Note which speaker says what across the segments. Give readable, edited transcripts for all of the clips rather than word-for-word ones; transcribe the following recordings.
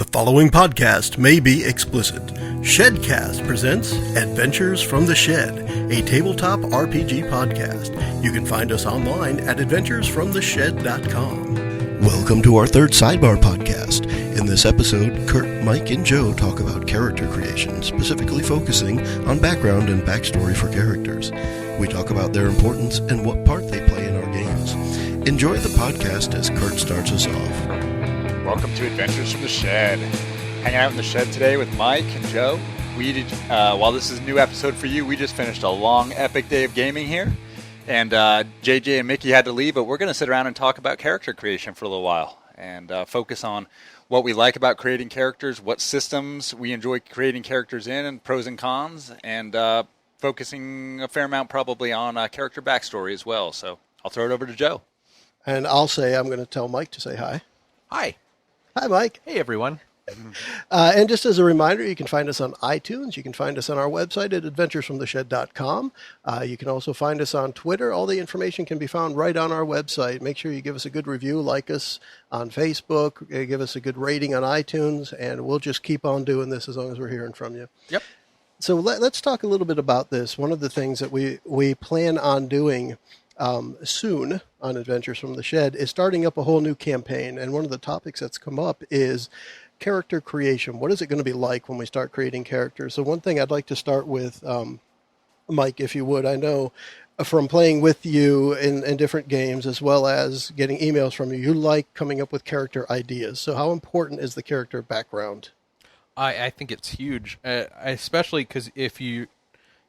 Speaker 1: The following podcast may be explicit. Shedcast presents Adventures from the Shed, a tabletop RPG podcast. You can find us online at adventuresfromtheshed.com. Welcome to our third Sidebar podcast. In this episode, Kurt, Mike, and Joe talk about character creation, specifically focusing on background and backstory for characters. We talk about their importance and what part they play in our games. Enjoy the podcast as Kurt starts us off.
Speaker 2: Welcome to Adventures from the Shed. Hanging out in the shed today with Mike and Joe. While this is a new episode for you, we just finished a long, epic day of gaming here. And JJ and Mickey had to leave, but we're going to sit around and talk about character creation for a little while. And focus on what we like about creating characters, what systems we enjoy creating characters in, and pros and cons. And focusing a fair amount probably on character backstory as well. So I'll throw it over to Joe.
Speaker 1: And I'm going to tell Mike to say hi.
Speaker 3: Hi.
Speaker 1: Hi, Mike.
Speaker 3: Hey, everyone.
Speaker 1: And just as a reminder, you can find us on iTunes. You can find us on our website at adventuresfromtheshed.com. You can also find us on Twitter. All the information can be found right on our website. Make sure you give us a good review, like us on Facebook, give us a good rating on iTunes, and we'll just keep on doing this as long as we're hearing from you.
Speaker 3: Yep.
Speaker 1: So let's talk a little bit about this. One of the things that we plan on doing soon on Adventures from the Shed is starting up a whole new campaign. And one of the topics that's come up is character creation. What is it going to be like when we start creating characters? So one thing I'd like to start with, Mike, if you would. I know from playing with you in different games as well as getting emails from you, you like coming up with character ideas. So how important is the character background?
Speaker 3: I think it's huge, especially because if you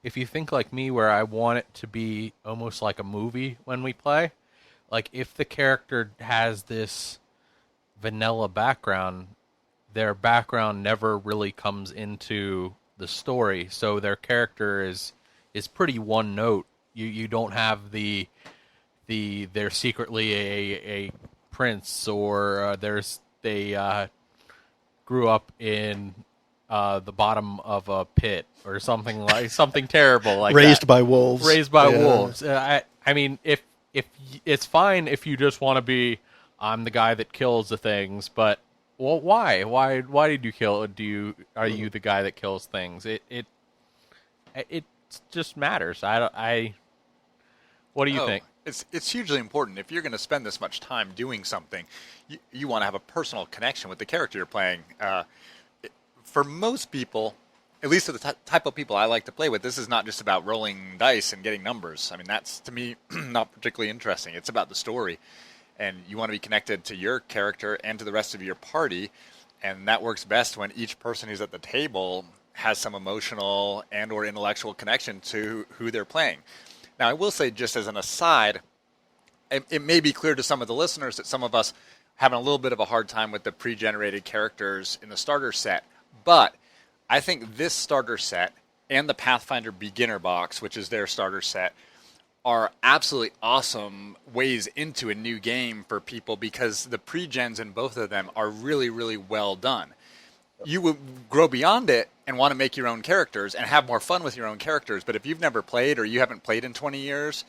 Speaker 3: think like me, where I want it to be almost like a movie when we play, like if the character has this vanilla background, their background never really comes into the story, so their character is pretty one note. You don't have they're secretly a prince, or they grew up in the bottom of a pit or something terrible like
Speaker 1: Raised
Speaker 3: that.
Speaker 1: by wolves.
Speaker 3: Raised by wolves. I mean, if it's fine if you just want to be, I'm the guy that kills the things, but well, why did you kill? Are you the guy that kills things? It just matters. What do you think?
Speaker 2: It's hugely important. If you're going to spend this much time doing something, you want to have a personal connection with the character you're playing. For most people, at least for the type of people I like to play with, this is not just about rolling dice and getting numbers. I mean, that's, to me, not particularly interesting. It's about the story, and you want to be connected to your character and to the rest of your party, and that works best when each person who's at the table has some emotional and or intellectual connection to who they're playing. Now, I will say, just as an aside, it may be clear to some of the listeners that some of us having a little bit of a hard time with the pre-generated characters in the starter set. But I think this starter set and the Pathfinder beginner box, which is their starter set, are absolutely awesome ways into a new game for people, because the pre-gens in both of them are really, really well done. You will grow beyond it and want to make your own characters and have more fun with your own characters. But if you've never played, or you haven't played in 20 years,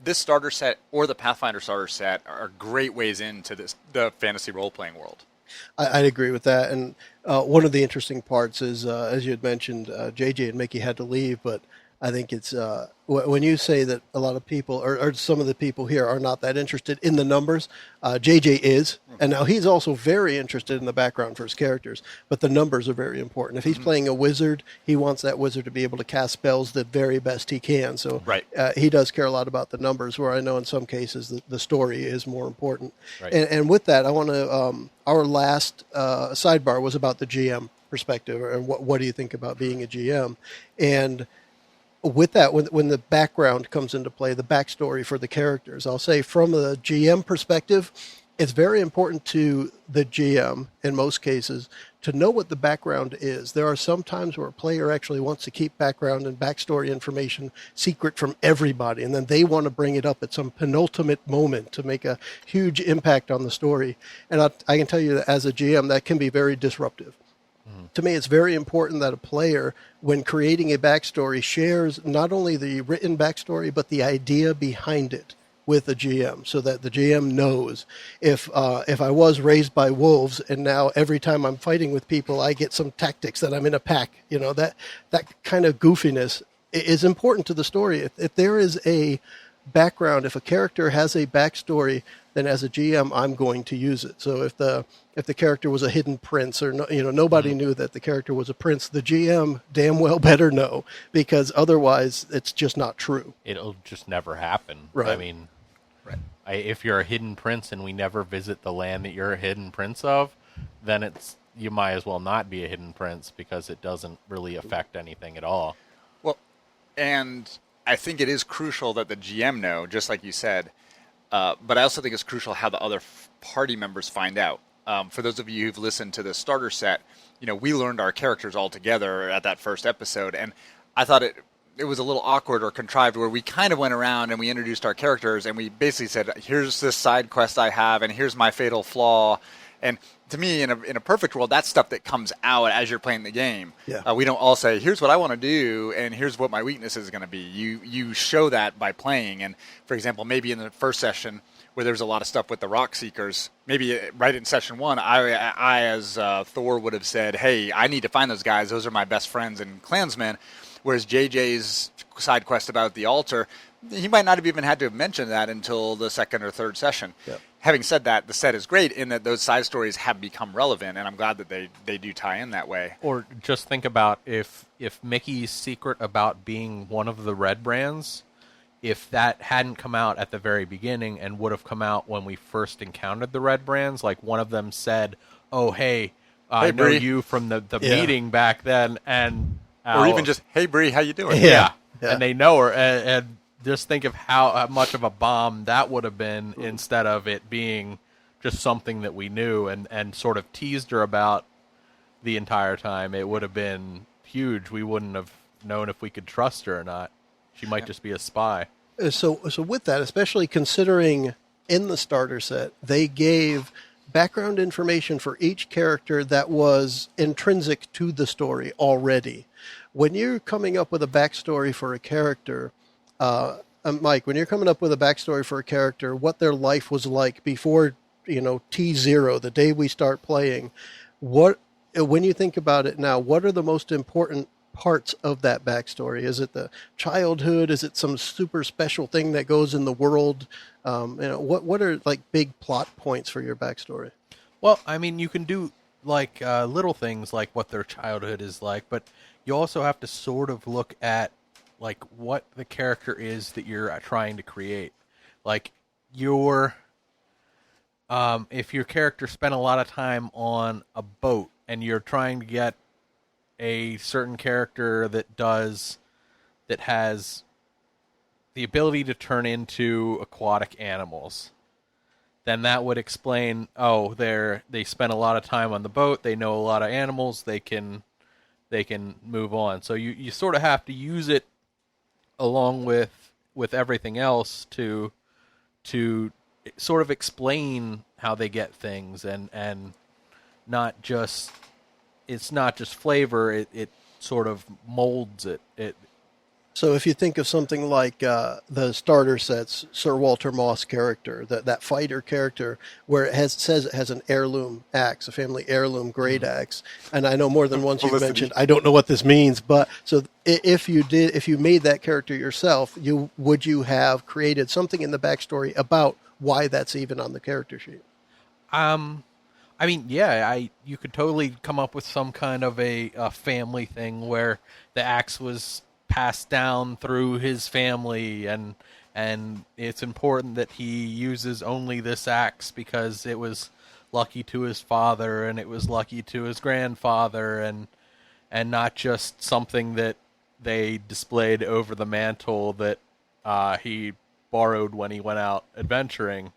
Speaker 2: this starter set or the Pathfinder starter set are great ways into the fantasy role-playing world.
Speaker 1: I'd agree with that. And one of the interesting parts is, as you had mentioned, JJ and Mickey had to leave, but I think it's when you say that a lot of people, or some of the people here, are not that interested in the numbers, JJ is, and now he's also very interested in the background for his characters, but the numbers are very important. If he's playing a wizard, he wants that wizard to be able to cast spells the very best he can, so
Speaker 2: right.
Speaker 1: He does care a lot about the numbers, where I know in some cases the story is more important.
Speaker 3: Right.
Speaker 1: And with that, I want to, our last sidebar was about the GM perspective, and what do you think about being a GM? And with that, when the background comes into play, the backstory for the characters, I'll say from a GM perspective, it's very important to the GM, in most cases, to know what the background is. There are some times where a player actually wants to keep background and backstory information secret from everybody, and then they want to bring it up at some penultimate moment to make a huge impact on the story. And I can tell you that as a GM, that can be very disruptive. To me, it's very important that a player, when creating a backstory, shares not only the written backstory, but the idea behind it with a GM, so that the GM knows if I was raised by wolves and now every time I'm fighting with people I get some tactics that I'm in a pack. That kind of goofiness is important to the story. If there is a background, if a character has a backstory, then as a GM I'm going to use it. So if the character was a hidden prince, or nobody knew that the character was a prince, the GM damn well better know, because otherwise it's just not true.
Speaker 3: It'll just never happen.
Speaker 1: Right.
Speaker 3: I mean, if you're a hidden prince and we never visit the land that you're a hidden prince of, then you might as well not be a hidden prince, because it doesn't really affect anything at all.
Speaker 2: Well, and I think it is crucial that the GM know, just like you said, but I also think it's crucial how the other party members find out. For those of you who've listened to the starter set, we learned our characters all together at that first episode, and I thought it was a little awkward or contrived, where we kind of went around and we introduced our characters and we basically said, here's this side quest I have and here's my fatal flaw. And to me, in a perfect world, that's stuff that comes out as you're playing the game.
Speaker 1: Yeah.
Speaker 2: We don't all say, here's what I want to do and here's what my weakness is going to be. You show that by playing. And for example, maybe in the first session where there's a lot of stuff with the rock seekers, maybe right in session 1, I as Thor would have said, hey, I need to find those guys. Those are my best friends and clansmen. Whereas JJ's side quest about the altar, he might not have even had to have mentioned that until the second or third session.
Speaker 1: Yep.
Speaker 2: Having said that, the set is great in that those side stories have become relevant, and I'm glad that they do tie in that way.
Speaker 3: Or just think about if Mickey's secret about being one of the red brands, if that hadn't come out at the very beginning and would have come out when we first encountered the red brands, like one of them said, oh, hey, I know
Speaker 2: Bree.
Speaker 3: You from the meeting back then, and...
Speaker 2: Or even just, hey, Bree, how you doing?
Speaker 3: Yeah. And they know her, and just think of how much of a bomb that would have been, instead of it being just something that we knew and sort of teased her about the entire time. It would have been huge. We wouldn't have known if we could trust her or not. She might just be a spy.
Speaker 1: So with that, especially considering in the starter set, they gave background information for each character that was intrinsic to the story already. When you're coming up with a backstory for a character, Mike, when you're coming up with a backstory for a character, what their life was like before, T0, the day we start playing, when you think about it now, what are the most important parts of that backstory? Is it the childhood? Is it some super special thing that goes in the world? What are like big plot points for your backstory?
Speaker 3: Well, I mean, you can do like little things like what their childhood is like, but you also have to sort of look at like what the character is that you're trying to create. Like if your character spent a lot of time on a boat and you're trying to get a certain character that has the ability to turn into aquatic animals, then that would explain, they spent a lot of time on the boat, they know a lot of animals, they can move on. So you sort of have to use it along with everything else to sort of explain how they get things, and not just, it's not just flavor, it sort of molds it.
Speaker 1: So if you think of something like the starter sets, Sir Walter Moss character, that fighter character, where it says it has an heirloom axe, a family heirloom great axe, and I know more than once you've mentioned, I don't know what this means, but so if you made that character yourself, would you have created something in the backstory about why that's even on the character sheet?
Speaker 3: I mean, yeah, you could totally come up with some kind of a family thing where the axe was passed down through his family, and it's important that he uses only this axe because it was lucky to his father and it was lucky to his grandfather, and not just something that they displayed over the mantle that he borrowed when he went out adventuring,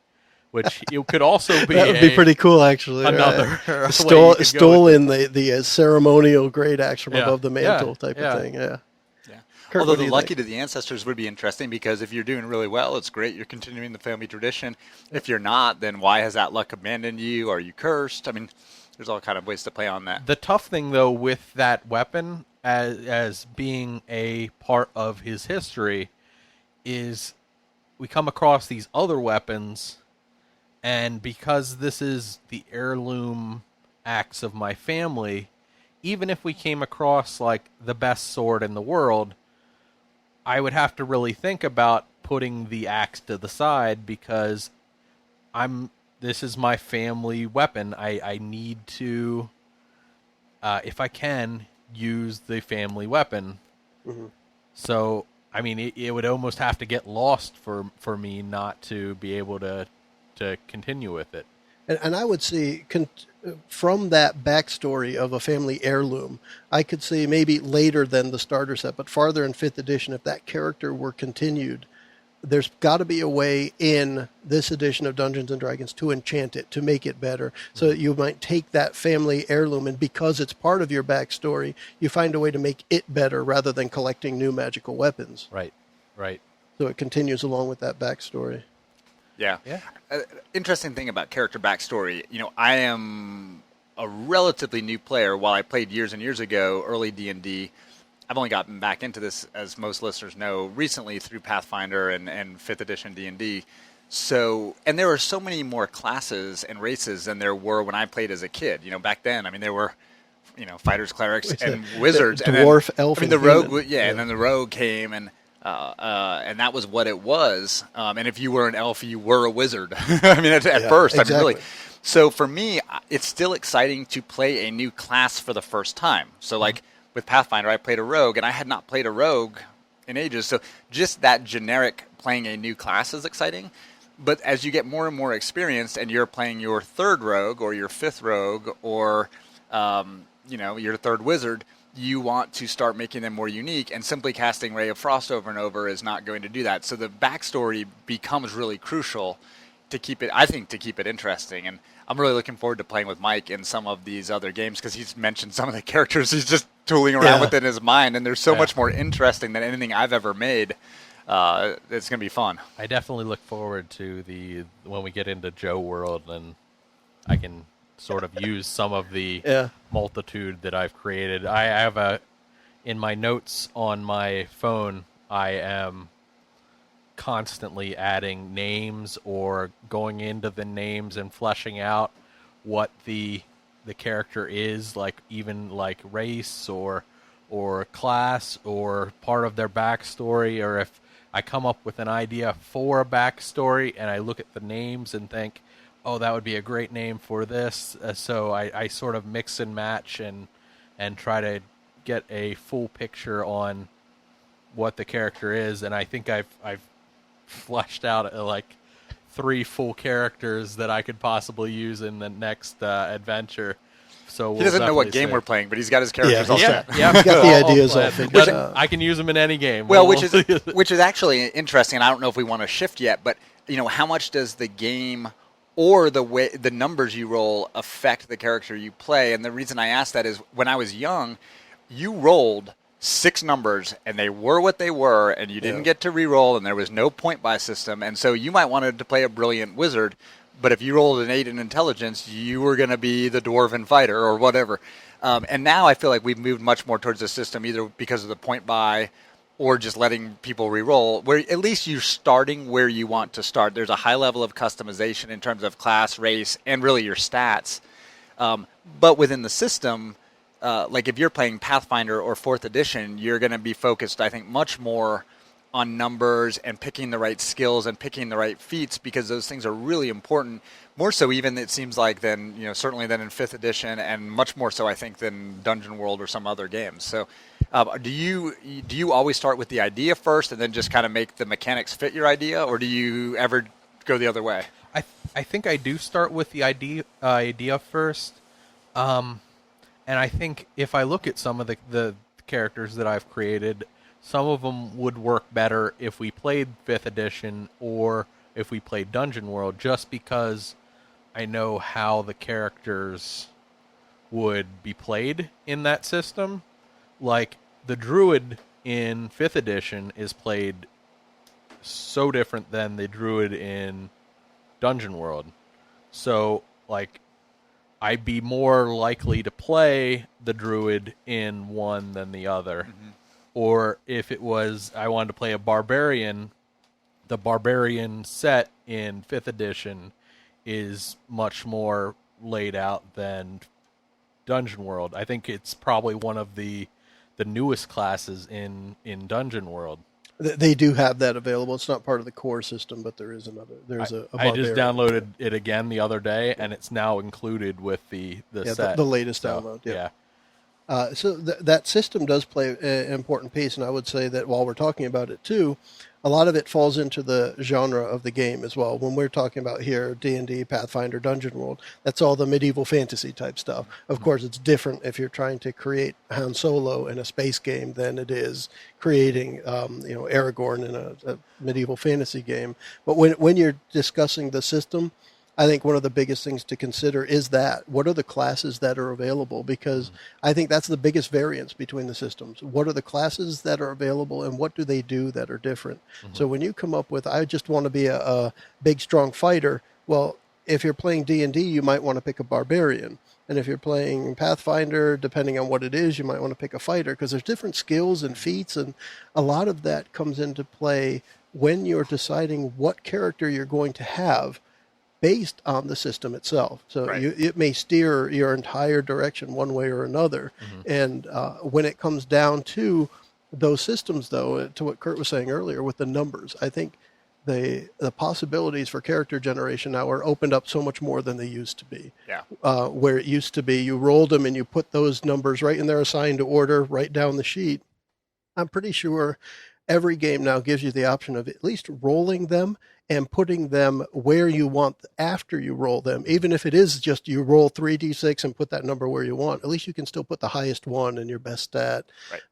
Speaker 3: which it could also be
Speaker 1: that would be pretty cool, actually.
Speaker 3: Another
Speaker 1: right? stole in the ceremonial great axe from above the mantle type of thing. Yeah. Kurt,
Speaker 2: although the lucky to the ancestors would be interesting, because if you're doing really well, it's great. You're continuing the family tradition. If you're not, then why has that luck abandoned you? Are you cursed? I mean, there's all kind of ways to play on that.
Speaker 3: The tough thing, though, with that weapon as being a part of his history is we come across these other weapons, and because this is the heirloom axe of my family, even if we came across like the best sword in the world, I would have to really think about putting the axe to the side because this is my family weapon. I need to, if I can, use the family weapon.
Speaker 1: Mm-hmm.
Speaker 3: So, I mean, it would almost have to get lost for me not to be able to continue with it.
Speaker 1: And I would see, from that backstory of a family heirloom, I could see maybe later than the starter set, but farther in 5th edition, if that character were continued, there's got to be a way in this edition of Dungeons & Dragons to enchant it, to make it better. So that you might take that family heirloom, and because it's part of your backstory, you find a way to make it better rather than collecting new magical weapons.
Speaker 3: Right.
Speaker 1: So it continues along with that backstory.
Speaker 2: Yeah. Interesting thing about character backstory, I am a relatively new player. While I played years and years ago, early D&D, I've only gotten back into this, as most listeners know, recently through Pathfinder and 5th edition D&D. So, and there were so many more classes and races than there were when I played as a kid. Back then, I mean, there were, fighters, clerics, and wizards.
Speaker 1: Dwarf,
Speaker 2: and then,
Speaker 1: elf,
Speaker 2: I mean, the rogue, and then the rogue came, and that was what it was. And if you were an elf, you were a wizard. I mean, at first,
Speaker 1: exactly.
Speaker 2: I mean, really. So for me, it's still exciting to play a new class for the first time. So like with Pathfinder, I played a rogue, and I had not played a rogue in ages. So just that generic playing a new class is exciting. But as you get more and more experienced, and you're playing your 3rd rogue or your 5th rogue or your 3rd wizard, you want to start making them more unique, and simply casting Ray of Frost over and over is not going to do that. So the backstory becomes really crucial to keep it interesting. And I'm really looking forward to playing with Mike in some of these other games, because he's mentioned some of the characters he's just tooling around with in his mind, and they're so much more interesting than anything I've ever made. It's going to be fun.
Speaker 3: I definitely look forward to when we get into Joe World, and I can sort of use some of the multitude that I've created. I have in my notes on my phone, I am constantly adding names or going into the names and fleshing out what the character is, like even like race or class or part of their backstory, or if I come up with an idea for a backstory and I look at the names and think, oh, that would be a great name for this. So I sort of mix and match and try to get a full picture on what the character is. And I think I've fleshed out like 3 full characters that I could possibly use in the next adventure. So
Speaker 2: he doesn't know what game we're playing, but he's got his characters all set.
Speaker 1: Yeah, he's got the ideas all figured out.
Speaker 3: I can use them in any game.
Speaker 2: Well, which is actually interesting. And I don't know if we want to shift yet, but how much does the game or the way the numbers you roll affect the character you play? And the reason I ask that is, when I was young, you rolled 6 numbers, and they were what they were, and you didn't get to re-roll, and there was no point buy system. And so you might wanted to play a brilliant wizard, but if you rolled an 8 in intelligence, you were going to be the dwarven fighter or whatever. And now I feel like we've moved much more towards the system, either because of the point buy or just letting people re-roll, where at least you're starting where you want to start. There's a high level of customization in terms of class, race, and really your stats. But within the system, like if you're playing Pathfinder or 4th edition, you're going to be focused, I think, much more on numbers and picking the right skills and picking the right feats, because those things are really important. More so even, it seems like, than, certainly than in 5th edition, and much more so, I think, than Dungeon World or some other games. So do you always start with the idea first and then just kind of make the mechanics fit your idea, or do you ever go the other way?
Speaker 3: I think I do start with the idea first. And I think if I look at some of the characters that I've created, some of them would work better if we played 5th edition or if we played Dungeon World, just because I know how the characters would be played in that system. Like, the druid in 5th edition is played so different than the druid in Dungeon World. So, like, I'd be more likely to play the druid in one than the other. Mm-hmm. Or if it was, I wanted to play a barbarian, the barbarian set in 5th edition is much more laid out than Dungeon World. I think it's probably one of the newest classes in Dungeon World.
Speaker 1: They do have that available. It's not part of the core system, but there is another. There's a
Speaker 3: I just
Speaker 1: barbarian.
Speaker 3: downloaded it again the other day, and it's now included with the set.
Speaker 1: The latest download. So that system does play an important piece, and I would say that while we're talking about it too, a lot of it falls into the genre of the game as well. When we're talking about here, D&D, Pathfinder, Dungeon World, that's all the medieval fantasy type stuff. Of course, it's different if you're trying to create Han Solo in a space game than it is creating, Aragorn in a medieval fantasy game. But when you're discussing the system, I think one of the biggest things to consider is that. What are the classes that are available? Because I think that's the biggest variance between the systems. What are the classes that are available, and what do they do that are different? So when you come up with, I just want to be a big, strong fighter, well, if you're playing D&D, you might want to pick a barbarian. And if you're playing Pathfinder, depending on what it is, you might want to pick a fighter, because there's different skills and feats, and a lot of that comes into play when you're deciding what character you're going to have based on the system itself. So
Speaker 2: Right.
Speaker 1: it may steer your entire direction one way or another. And when it comes down to those systems, though, to what Kurt was saying earlier with the numbers, I think the possibilities for character generation now are opened up so much more than they used to be.
Speaker 2: Yeah.
Speaker 1: Where it used to be, you rolled them and you put those numbers right in their assigned order, right down the sheet. I'm pretty sure every game now gives you the option of at least rolling them and putting them where you want after you roll them. Even if it is just you roll 3d6 and put that number where you want, at least you can still put the highest one in your best stat.
Speaker 2: Right.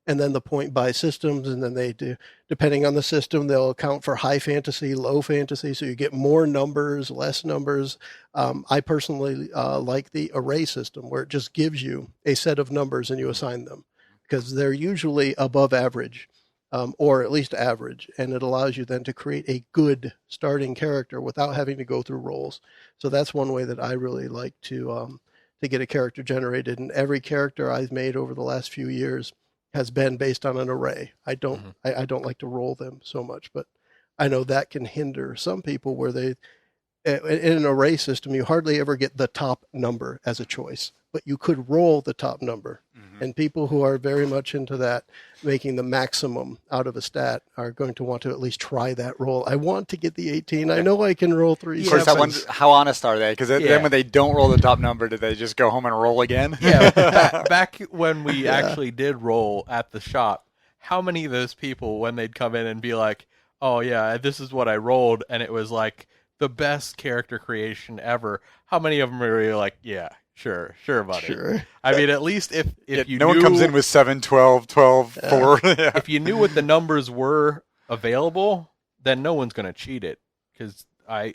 Speaker 1: And then the point by systems, and then they do, depending on the system, they'll account for high fantasy, low fantasy, so you get more numbers, less numbers. I personally like the array system, where it just gives you a set of numbers and you assign them, because they're usually above average. Or at least average, and it allows you then to create a good starting character without having to go through rolls. So that's one way that I really like to get a character generated. And every character I've made over the last few years has been based on an array. I don't like to roll them so much, but I know that can hinder some people where they, in an array system, you hardly ever get the top number as a choice, but you could roll the top number. And people who are very much into that, making the maximum out of a stat, are going to want to at least try that roll. I want to get the 18. I know I can roll 3
Speaker 2: Of course, I wonder, how honest are they? Because then when they don't roll the top number, do they just go home and roll again?
Speaker 3: Yeah, back when we actually did roll at the shop, how many of those people, when they'd come in and be like, oh yeah, this is what I rolled, and it was like the best character creation ever, how many of them are really like, yeah, sure, buddy.
Speaker 1: Sure.
Speaker 3: I mean, at least if you
Speaker 2: no
Speaker 3: knew,
Speaker 2: one comes in with 7, 12, 12, 4. Yeah.
Speaker 3: if you knew what the numbers were available, then no one's going to cheat it, because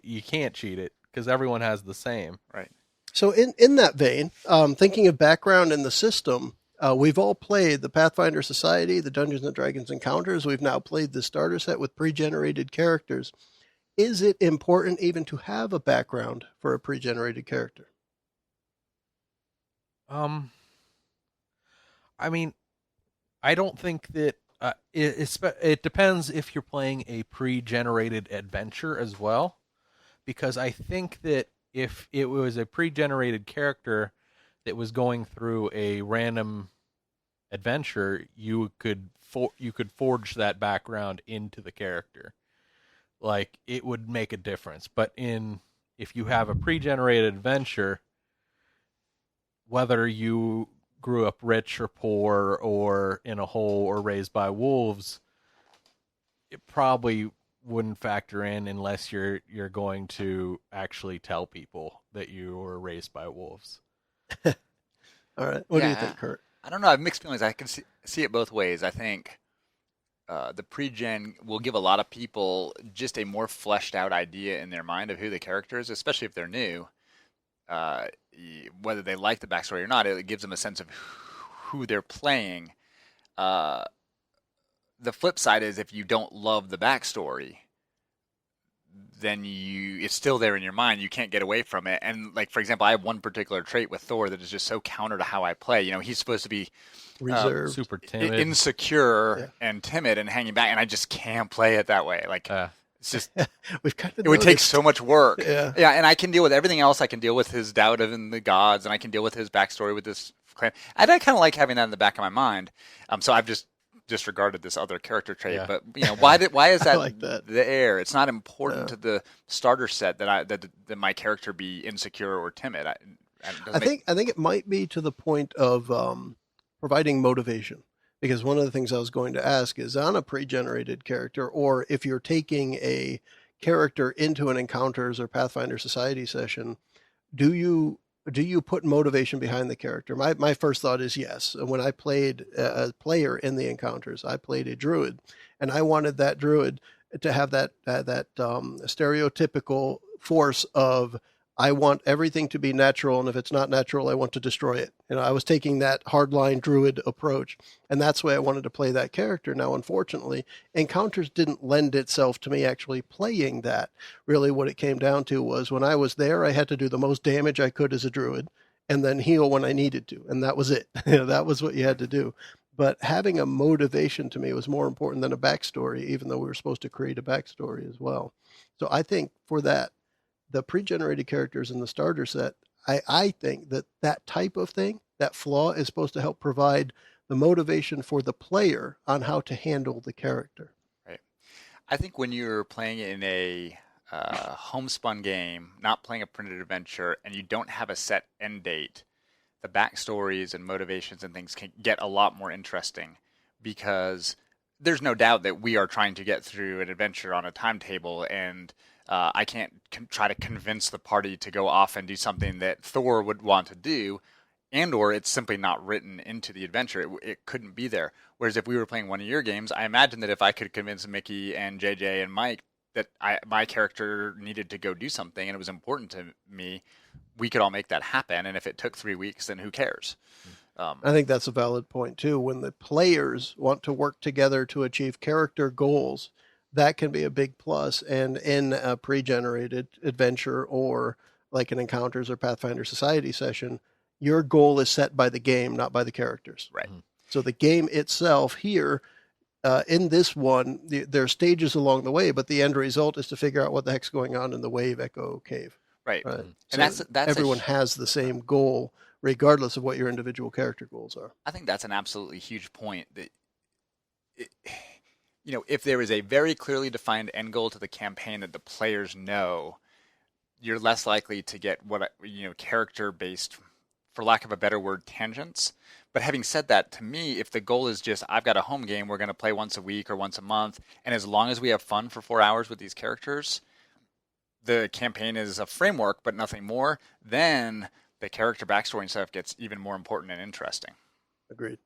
Speaker 3: you can't cheat it because everyone has the same.
Speaker 2: Right.
Speaker 1: So in that vein, thinking of background in the system, we've all played the Pathfinder Society, the Dungeons and Dragons Encounters. We've now played the starter set with pre-generated characters. Is it important even to have a background for a pre-generated character?
Speaker 3: I mean, I don't think that it depends if you're playing a pre-generated adventure as well, because I think that if it was a pre-generated character that was going through a random adventure, you could forge that background into the character. Like, it would make a difference. But if you have a pre-generated adventure, whether you grew up rich or poor or in a hole or raised by wolves, it probably wouldn't factor in unless you're going to actually tell people that you were raised by wolves.
Speaker 1: All right. What do you think, Kurt?
Speaker 2: I don't know. I have mixed feelings. I can see it both ways. I think the pre-gen will give a lot of people just a more fleshed out idea in their mind of who the character is, especially if they're new. Whether they like the backstory or not, it gives them a sense of who they're playing. The flip side is if you don't love the backstory, then it's still there in your mind. You can't get away from it. And like, for example, I have one particular trait with Thor that is just so counter to how I play. He's supposed to be
Speaker 1: Reserved.
Speaker 3: Super timid.
Speaker 2: insecure and timid and hanging back, and I just can't play it that way. Like, it's just
Speaker 1: We've kind of
Speaker 2: it would take so much work.
Speaker 1: Yeah.
Speaker 2: And I can deal with everything else. I can deal with his doubt in the gods, and I can deal with his backstory with this clan. And I kind of like having that in the back of my mind. So I've just disregarded this other character trait.
Speaker 3: Yeah.
Speaker 2: But why is that,
Speaker 1: like that.
Speaker 2: there? It's not important to the starter set that my character be insecure or timid.
Speaker 1: I think it might be to the point of providing motivation, because one of the things I was going to ask is, on a pre-generated character, or if you're taking a character into an Encounters or Pathfinder Society session, do you put motivation behind the character? My first thought is yes. When I played a player in the Encounters, I played a druid, and I wanted that druid to have that stereotypical force of, I want everything to be natural, and if it's not natural, I want to destroy it. I was taking that hardline druid approach, and that's the way I wanted to play that character. Now, unfortunately, Encounters didn't lend itself to me actually playing that. Really, what it came down to was, when I was there, I had to do the most damage I could as a druid, and then heal when I needed to, and that was it. That was what you had to do. But having a motivation to me was more important than a backstory, even though we were supposed to create a backstory as well. So I think for that, the pre-generated characters in the starter set, I think that type of thing, that flaw, is supposed to help provide the motivation for the player on how to handle the character.
Speaker 2: Right. I think when you're playing in a homespun game, not playing a printed adventure, and you don't have a set end date, the backstories and motivations and things can get a lot more interesting, because there's no doubt that we are trying to get through an adventure on a timetable, and I can't try to convince the party to go off and do something that Thor would want to do, or it's simply not written into the adventure. It couldn't be there. Whereas if we were playing one of your games, I imagine that if I could convince Mickey and JJ and Mike that my character needed to go do something and it was important to me, we could all make that happen. And if it took 3 weeks, then who cares?
Speaker 1: I think that's a valid point too. When the players want to work together to achieve character goals, that can be a big plus. And in a pre-generated adventure, or like an Encounters or Pathfinder Society session, your goal is set by the game, not by the characters.
Speaker 2: Right.
Speaker 1: So the game itself here, in this one, there are stages along the way, but the end result is to figure out what the heck's going on in the Wave Echo Cave.
Speaker 2: Right.
Speaker 1: And
Speaker 2: So
Speaker 1: that's everyone has the same goal, regardless of what your individual character goals are.
Speaker 2: I think that's an absolutely huge point. That if there is a very clearly defined end goal to the campaign that the players know, you're less likely to get character-based, for lack of a better word, tangents. But having said that, to me, if the goal is just, I've got a home game, we're going to play once a week or once a month, and as long as we have fun for 4 hours with these characters, the campaign is a framework, but nothing more, then the character backstory and stuff gets even more important and interesting.
Speaker 1: Agreed.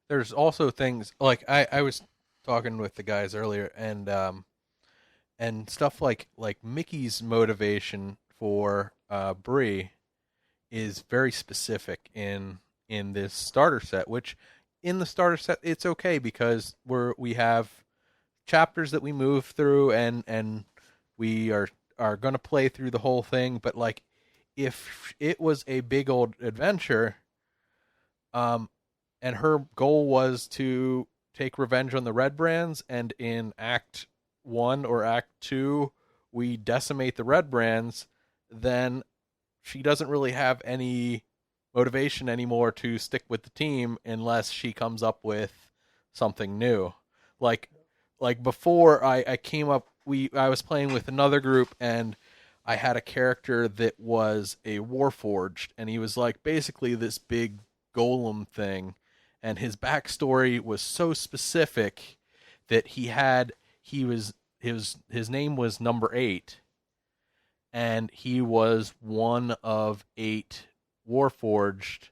Speaker 3: There's also things like I was talking with the guys earlier, and stuff like Mickey's motivation for Bree is very specific in this starter set, which in the starter set it's okay because we have chapters that we move through and we are going to play through the whole thing. But like if it was a big old adventure, and her goal was to take revenge on the Red Brands, and in Act 1 or Act 2 we decimate the Red Brands, then she doesn't really have any motivation anymore to stick with the team unless she comes up with something new. Like before I came up, I was playing with another group, and I had a character that was a Warforged, and he was like basically this big golem thing, and his backstory was so specific that his name was number 8, and he was one of 8 Warforged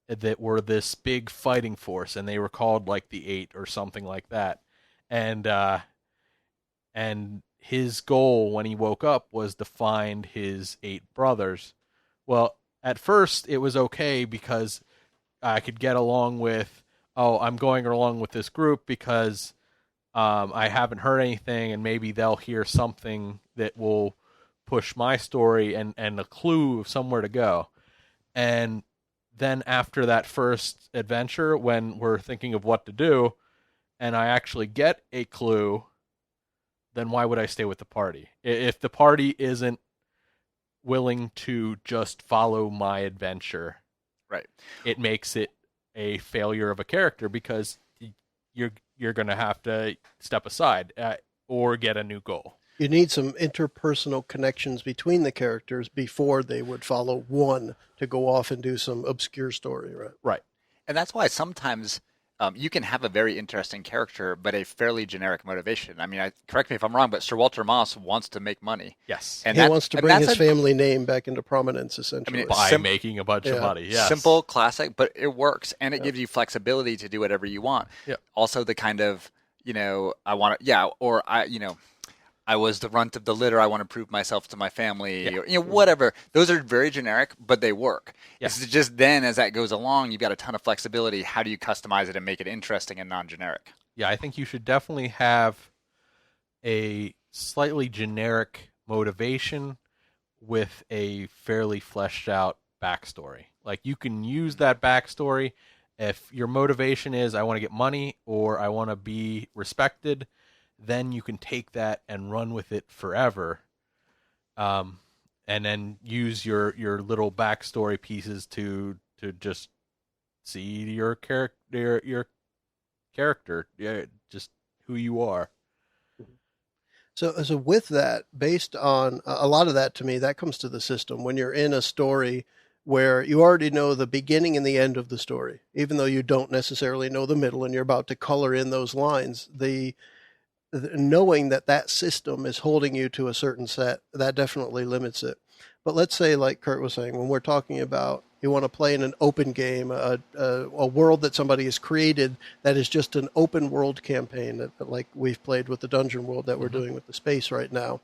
Speaker 3: that were this big fighting force, and they were called like the 8 or something like that. And his goal when he woke up was to find his 8 brothers. Well, at first it was okay because I could get along with, I'm going along with this group because I haven't heard anything, and maybe they'll hear something that will push my story and a clue of somewhere to go. And then after that first adventure, when we're thinking of what to do, and I actually get a clue, then why would I stay with the party? If the party isn't willing to just follow my adventure,
Speaker 2: Right.
Speaker 3: it makes it a failure of a character, because you're going to have to step aside or get a new goal.
Speaker 1: You need some interpersonal connections between the characters before they would follow one to go off and do some obscure story, right?
Speaker 3: Right.
Speaker 2: And that's why sometimes you can have a very interesting character, but a fairly generic motivation. I mean, correct me if I'm wrong, but Sir Walter Moss wants to make money.
Speaker 3: Yes.
Speaker 2: And
Speaker 1: he wants to bring his family name back into prominence, essentially.
Speaker 3: By making a bunch of money. Yes.
Speaker 2: Simple, classic, but it works, and it gives you flexibility to do whatever you want.
Speaker 3: Yeah.
Speaker 2: Also, the kind of, I want to, or I was the runt of the litter. I want to prove myself to my family, or, whatever. Those are very generic, but they work.
Speaker 3: Yeah.
Speaker 2: It's just then, as that goes along, you've got a ton of flexibility. How do you customize it and make it interesting and non-generic?
Speaker 3: Yeah, I think you should definitely have a slightly generic motivation with a fairly fleshed out backstory. Like, you can use that backstory if your motivation is, I want to get money or I want to be respected. Then you can take that and run with it forever, and then use your little backstory pieces to just see your character, just who you are.
Speaker 1: So with that, based on a lot of that, to me, that comes to the system. When you're in a story where you already know the beginning and the end of the story, even though you don't necessarily know the middle, and you're about to color in those lines, knowing that system is holding you to a certain set, that definitely limits it. But let's say, like Kurt was saying, when we're talking about you want to play in an open game, a world that somebody has created that is just an open world campaign, that like we've played with the Dungeon World that we're doing with the space right now.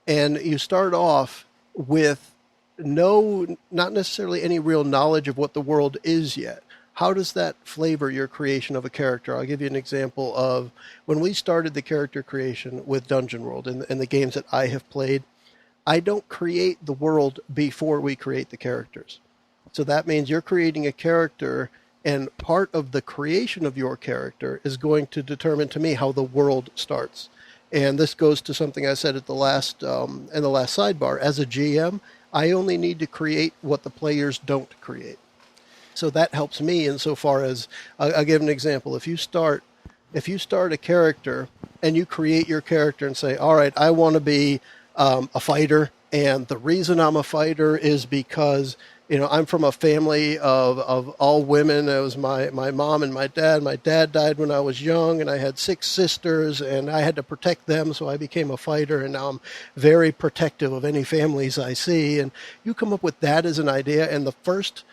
Speaker 1: And you start off with not necessarily any real knowledge of what the world is yet. How does that flavor your creation of a character? I'll give you an example of when we started the character creation with Dungeon World and the games that I have played. I don't create the world before we create the characters. So that means you're creating a character, and part of the creation of your character is going to determine to me how the world starts. And this goes to something I said at the last in the last sidebar. As a GM, I only need to create what the players don't create. So that helps me insofar as I'll give an example. If you start a character and you create your character and say, all right, I want to be a fighter, and the reason I'm a fighter is because I'm from a family of all women. It was my mom and my dad. My dad died when I was young, and I had 6 sisters, and I had to protect them, so I became a fighter, and now I'm very protective of any families I see. And you come up with that as an idea, and the first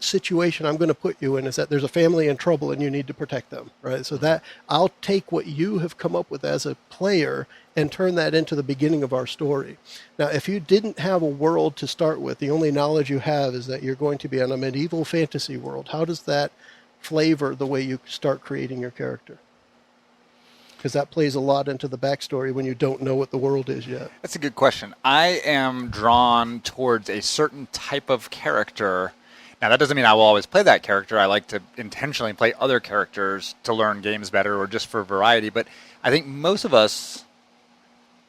Speaker 1: situation I'm going to put you in is that there's a family in trouble and you need to protect them, right? So that I'll take what you have come up with as a player and turn that into the beginning of our story. Now, if you didn't have a world to start with, the only knowledge you have is that you're going to be on a medieval fantasy world. How does that flavor the way you start creating your character? Because that plays a lot into the backstory when you don't know what the world is yet.
Speaker 2: That's a good question. I am drawn towards a certain type of character. Now, that doesn't mean I will always play that character. I like to intentionally play other characters to learn games better or just for variety. But I think most of us...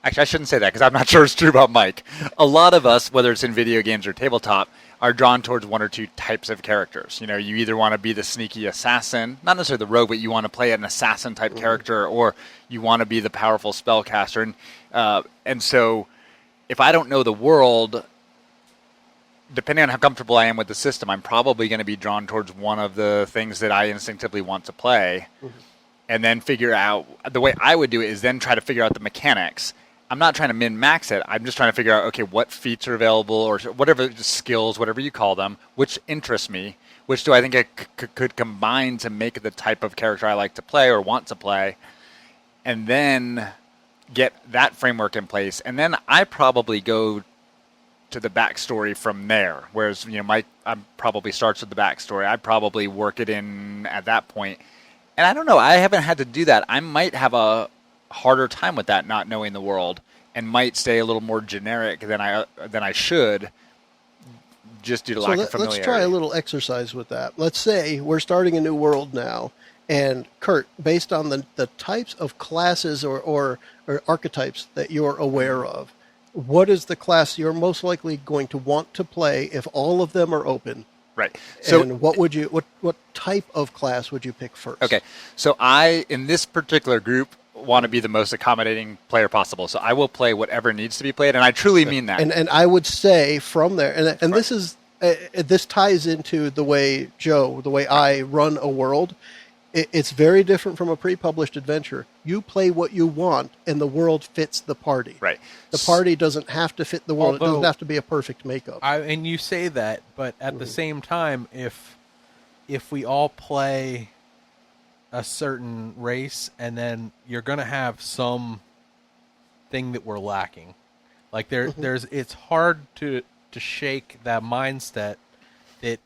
Speaker 2: Actually, I shouldn't say that because I'm not sure it's true about Mike. A lot of us, whether it's in video games or tabletop, are drawn towards one or two types of characters. You either want to be the sneaky assassin, not necessarily the rogue, but you want to play an assassin-type character, or you want to be the powerful spellcaster. And so if I don't know the world, depending on how comfortable I am with the system, I'm probably going to be drawn towards one of the things that I instinctively want to play, and then figure out... The way I would do it is then try to figure out the mechanics. I'm not trying to min-max it. I'm just trying to figure out, okay, what feats are available, or whatever skills, whatever you call them, which interests me, which do I think I could combine to make the type of character I like to play or want to play, and then get that framework in place. And then I probably go to the backstory from there, whereas Mike probably starts with the backstory. I probably work it in at that point. And I don't know. I haven't had to do that. I might have a harder time with that, not knowing the world. and might stay a little more generic than I should, just due to lack of familiarity.
Speaker 1: Let's try a little exercise with that. Let's say we're starting a new world now, and Kurt, based on the types of classes or archetypes that you're aware of, what is the class you're most likely going to want to play if all of them are open?
Speaker 2: Right. So,
Speaker 1: and what type of class would you pick first?
Speaker 2: Okay. So I, in this particular group, want to be the most accommodating player possible. So I will play whatever needs to be played, and I truly mean that.
Speaker 1: And I would say from there, and this is this ties into the way I run a world. It's very different from a pre-published adventure. You play what you want, and the world fits the party.
Speaker 2: Right.
Speaker 1: The party doesn't have to fit the world.
Speaker 3: Although,
Speaker 1: it doesn't have to be a perfect makeup.
Speaker 3: And you say that, but at the same time, if we all play a certain race, and then you're going to have some thing that we're lacking. Like there's it's hard to shake that mindset that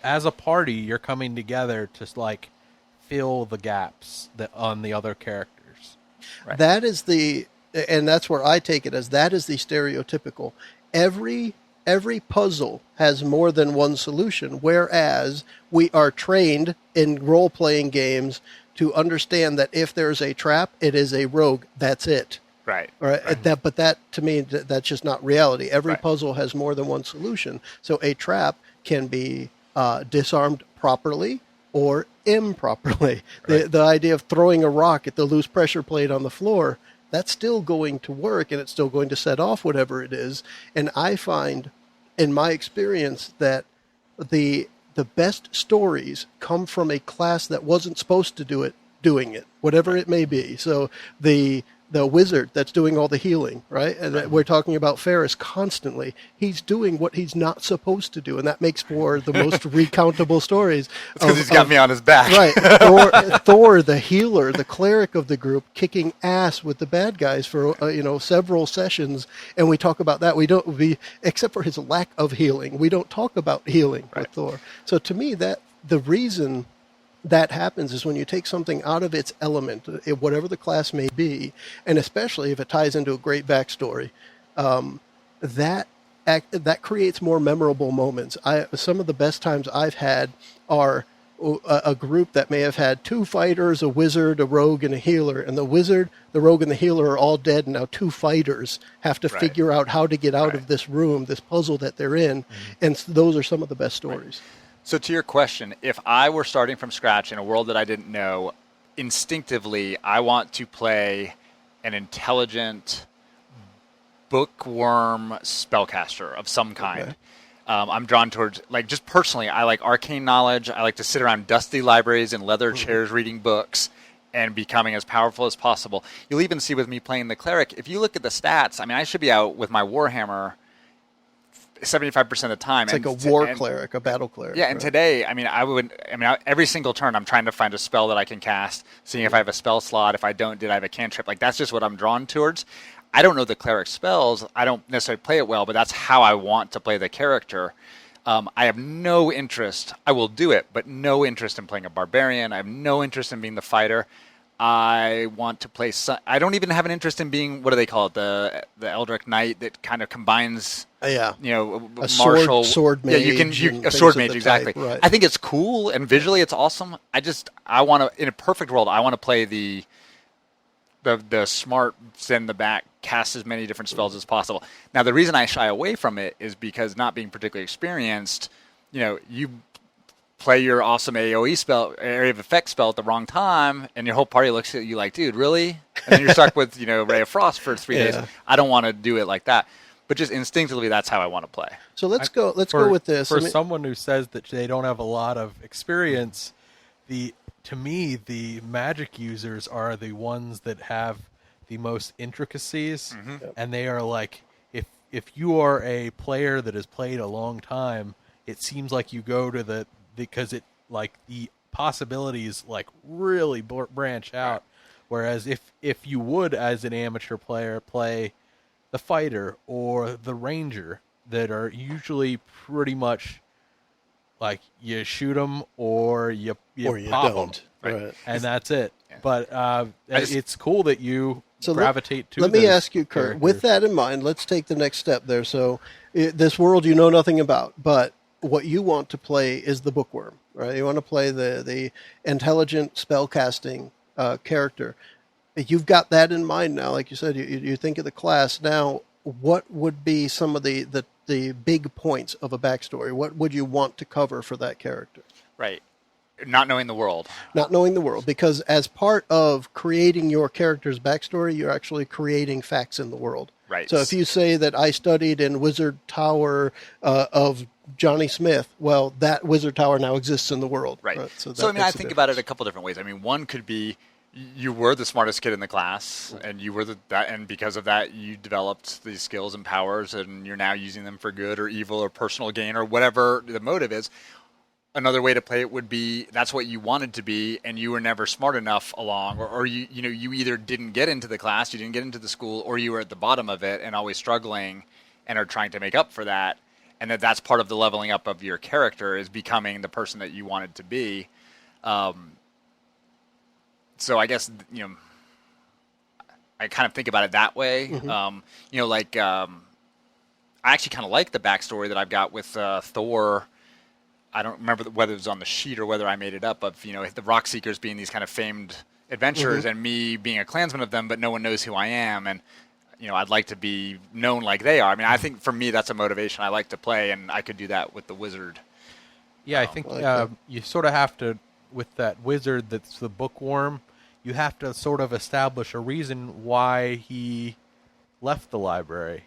Speaker 3: as a party you're coming together to like fill the gaps that on the other characters.
Speaker 1: Right. That is and that's where I take it as that is the stereotypical. Every puzzle has more than one solution, whereas we are trained in role-playing games to understand that if there's a trap, it is a rogue. That's it.
Speaker 2: Right.
Speaker 1: Right. But that, to me, that's just not reality. Every
Speaker 2: Right.
Speaker 1: puzzle has more than one solution. So a trap can be disarmed properly or improperly.
Speaker 2: Right.
Speaker 1: The idea of throwing a rock at the loose pressure plate on the floor, that's still going to work, and it's still going to set off whatever it is. And I find, in my experience, that the best stories come from a class that wasn't supposed to doing it, whatever it may be. So the wizard that's doing all the healing, right? And we're talking about Ferris constantly. He's doing what he's not supposed to do, and that makes for the most recountable stories.
Speaker 2: Because he's got me on his back.
Speaker 1: Right. Thor, the healer, the cleric of the group, kicking ass with the bad guys for several sessions, and we talk about that. Except for his lack of healing, we don't talk about healing with Thor. So to me, that the reason that happens is when you take something out of its element, whatever the class may be, and especially if it ties into a great backstory, that creates more memorable moments. Some of the best times I've had are a group that may have had 2 fighters, a wizard, a rogue, and a healer, and the wizard, the rogue, and the healer are all dead, and now 2 fighters have to figure out how to get out of this room, this puzzle that they're in, and those are some of the best stories.
Speaker 2: So to your question, if I were starting from scratch in a world that I didn't know, instinctively I want to play an intelligent bookworm spellcaster of some kind. Okay. I'm drawn towards, like, just personally, I like arcane knowledge. I like to sit around dusty libraries and leather chairs reading books and becoming as powerful as possible. You'll even see with me playing the cleric, if you look at the stats, I mean, I should be out with my Warhammer 75% of the time.
Speaker 1: It's like a war cleric, a battle cleric.
Speaker 2: Yeah, and today, every single turn I'm trying to find a spell that I can cast, seeing if I have a spell slot. If I don't, did I have a cantrip? Like, that's just what I'm drawn towards. I don't know the cleric spells. I don't necessarily play it well, but that's how I want to play the character. I have no interest. I will do it, but no interest in playing a barbarian. I have no interest in being the fighter. I want to play. I don't even have an interest in being, what do they call it, the Eldritch Knight that kind of combines.
Speaker 1: A
Speaker 2: martial
Speaker 1: sword mage.
Speaker 2: Yeah, a sword mage, exactly.
Speaker 1: Type, right.
Speaker 2: I think it's cool and visually it's awesome. I want to, in a perfect world, I want to play the smart, send the back, cast as many different spells as possible. Now, the reason I shy away from it is because, not being particularly experienced, you play your awesome AoE spell, area of effect spell at the wrong time, and your whole party looks at you like, dude, really? And then you're stuck with, Ray of Frost for 3 days. I don't want to do it like that. But just instinctively, that's how I want to play.
Speaker 1: So let's go with this.
Speaker 3: For someone who says that they don't have a lot of experience, to me, the magic users are the ones that have the most intricacies, and they are like, if you are a player that has played a long time, it seems like you go to because it, like, the possibilities like really branch out. Whereas if you would, as an amateur player, play the fighter or the ranger, that are usually pretty much like you shoot them or you pop
Speaker 1: don't.
Speaker 3: them,
Speaker 1: right?
Speaker 3: And that's it. Yeah. But it's cool that you
Speaker 1: So
Speaker 3: gravitate to.
Speaker 1: Let me
Speaker 3: those
Speaker 1: ask you, Kurt,
Speaker 3: characters.
Speaker 1: with that in mind, let's take the next step there. So this world you know nothing about, but what you want to play is the bookworm, right? You want to play the intelligent spellcasting character. You've got that in mind now. Like you said, you think of the class. Now, what would be some of the big points of a backstory? What would you want to cover for that character?
Speaker 2: Right. Not knowing the world.
Speaker 1: Not knowing the world, because as part of creating your character's backstory, you're actually creating facts in the world.
Speaker 2: Right.
Speaker 1: So if you say that I studied in Wizard Tower of Johnny Smith, well, that Wizard Tower now exists in the world.
Speaker 2: Right.
Speaker 1: So,
Speaker 2: I mean, I think about it a couple different ways. I mean, one could be you were the smartest kid in the class, and you were and because of that, you developed these skills and powers, and you're now using them for good or evil or personal gain or whatever the motive is. Another way to play it would be that's what you wanted to be, and you were never smart enough along, or you either didn't get into the class, you didn't get into the school, or you were at the bottom of it and always struggling, and are trying to make up for that, and that's part of the leveling up of your character is becoming the person that you wanted to be. So I guess I kind of think about it that way.
Speaker 1: Mm-hmm.
Speaker 2: I actually kind of like the backstory that I've got with Thor. I don't remember whether it was on the sheet or whether I made it up, of the Rock Seekers being these kind of famed adventurers,
Speaker 1: Mm-hmm.
Speaker 2: and me being a clansman of them, but no one knows who I am, and I'd like to be known like they are. I mean, I think for me that's a motivation I like to play, and I could do that with the wizard.
Speaker 3: Yeah, I think
Speaker 1: like
Speaker 3: you sort of have to, with that wizard that's the bookworm, you have to sort of establish a reason why he left the library.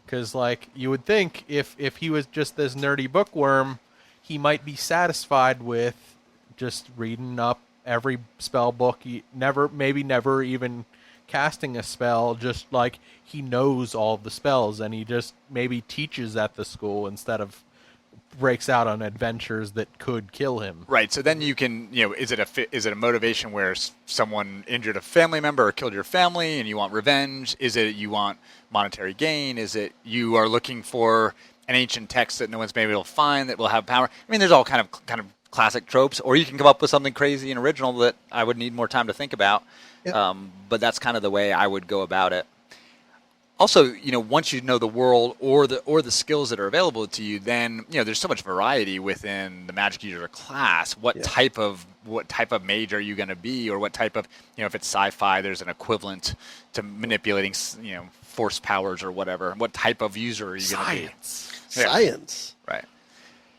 Speaker 3: Because, you would think if he was just this nerdy bookworm, he might be satisfied with just reading up every spell book. Maybe never even casting a spell, just like he knows all the spells, and he just maybe teaches at the school instead of breaks out on adventures that could kill him.
Speaker 2: Right. So then you can, is it a motivation where someone injured a family member or killed your family and you want revenge? Is it you want monetary gain? Is it you are looking for an ancient text that no one's maybe able to find that will have power? I mean, there's all kind of classic tropes, or you can come up with something crazy and original that I would need more time to think about.
Speaker 1: Yep.
Speaker 2: But that's kind of the way I would go about it. Also, once you know the world or the skills that are available to you, then there's so much variety within the magic user class. What type of mage are you going to be, or what type of if it's sci-fi, there's an equivalent to manipulating force powers or whatever. What type of user are you going to be?
Speaker 1: Science.
Speaker 2: Right.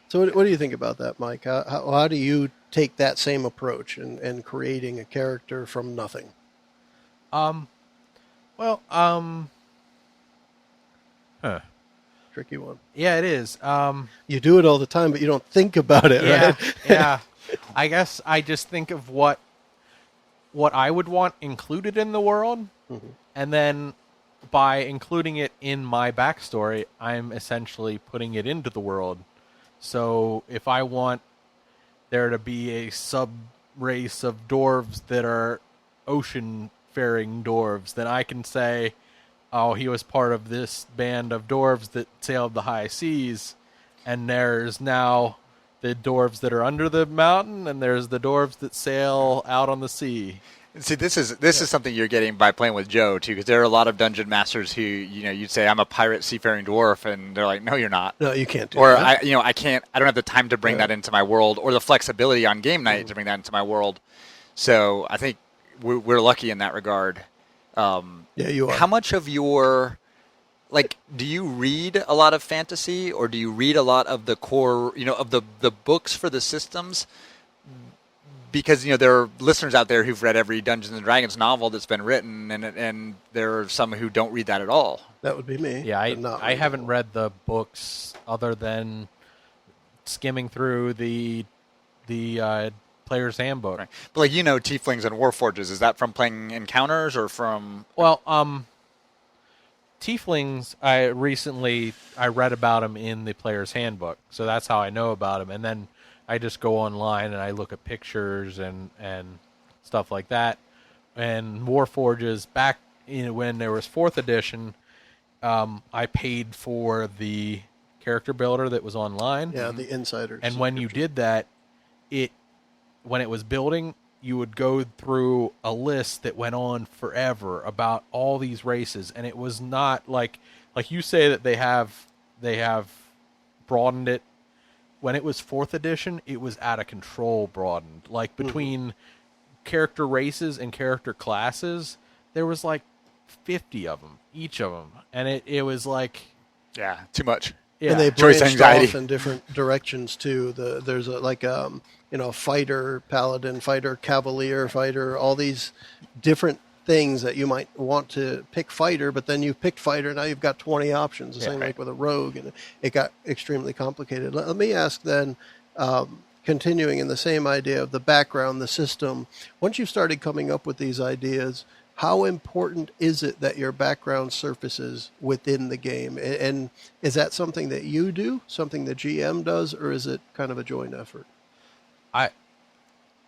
Speaker 1: So what do you think about that, Mike? How do you take that same approach in creating a character from nothing? Tricky one.
Speaker 3: Yeah, it is.
Speaker 1: You do it all the time, but you don't think about it, right?
Speaker 3: Yeah. I guess I just think of what I would want included in the world, and then by including it in my backstory, I'm essentially putting it into the world. So if I want there to be a sub-race of dwarves that are ocean-faring dwarves, then I can say, oh, he was part of this band of dwarves that sailed the high seas, and there's now the dwarves that are under the mountain, and there's the dwarves that sail out on the sea.
Speaker 2: See, this is something you're getting by playing with Joe too, because there are a lot of dungeon masters who you'd say I'm a pirate seafaring dwarf, and they're like, no, you're not.
Speaker 1: No, you can't do
Speaker 2: or
Speaker 1: that.
Speaker 2: I can't. I don't have the time to bring that into my world, or the flexibility on game night to bring that into my world. So I think we're lucky in that regard.
Speaker 1: Yeah, you are.
Speaker 2: How much of your do you read a lot of fantasy, or do you read a lot of the core, of the books for the systems? Because there are listeners out there who've read every Dungeons and Dragons novel that's been written, and there are some who don't read that at all.
Speaker 1: That would be me.
Speaker 3: Yeah, I haven't read the books other than skimming through the player's handbook.
Speaker 2: Right. But Tieflings and Warforges, is that from playing Encounters or from?
Speaker 3: Well, Tieflings, I read about them in the player's handbook, so that's how I know about them, and then I just go online and I look at pictures and stuff like that. And Warforges, back when there was 4th edition, I paid for the character builder that was online.
Speaker 1: Yeah, the insiders.
Speaker 3: And when you did that, when it was building, you would go through a list that went on forever about all these races, and it was not like you say that they have broadened it. When it was 4th edition, it was out of control broadened. Like between character races and character classes, there was like 50 of them, each of them, and it was like,
Speaker 2: yeah, too much.
Speaker 3: yeah.
Speaker 1: And they
Speaker 2: Choice
Speaker 1: branched
Speaker 2: anxiety.
Speaker 1: off in different directions too. There's fighter, paladin, fighter, cavalier, fighter, all these different things that you might want to pick fighter, but then you picked fighter, now you've got 20 options. The same like with a rogue, and it got extremely complicated. Let me ask then, continuing in the same idea of the background, the system, once you've started coming up with these ideas, how important is it that your background surfaces within the game? And is that something that you do, something the GM does, or is it kind of a joint effort?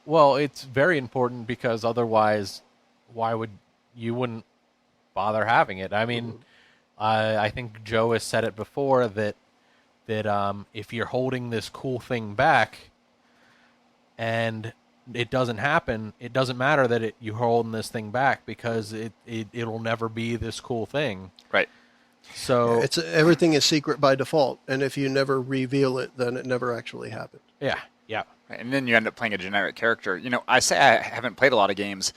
Speaker 3: Well, it's very important, because otherwise, you wouldn't bother having it? I mean, I think Joe has said it before that if you're holding this cool thing back and it doesn't happen, it doesn't matter that you're holding this thing back, because it'll never be this cool thing.
Speaker 2: Right.
Speaker 3: So
Speaker 1: everything is secret by default, and if you never reveal it, then it never actually happened.
Speaker 3: Yeah.
Speaker 2: And then you end up playing a generic character. I say I haven't played a lot of games.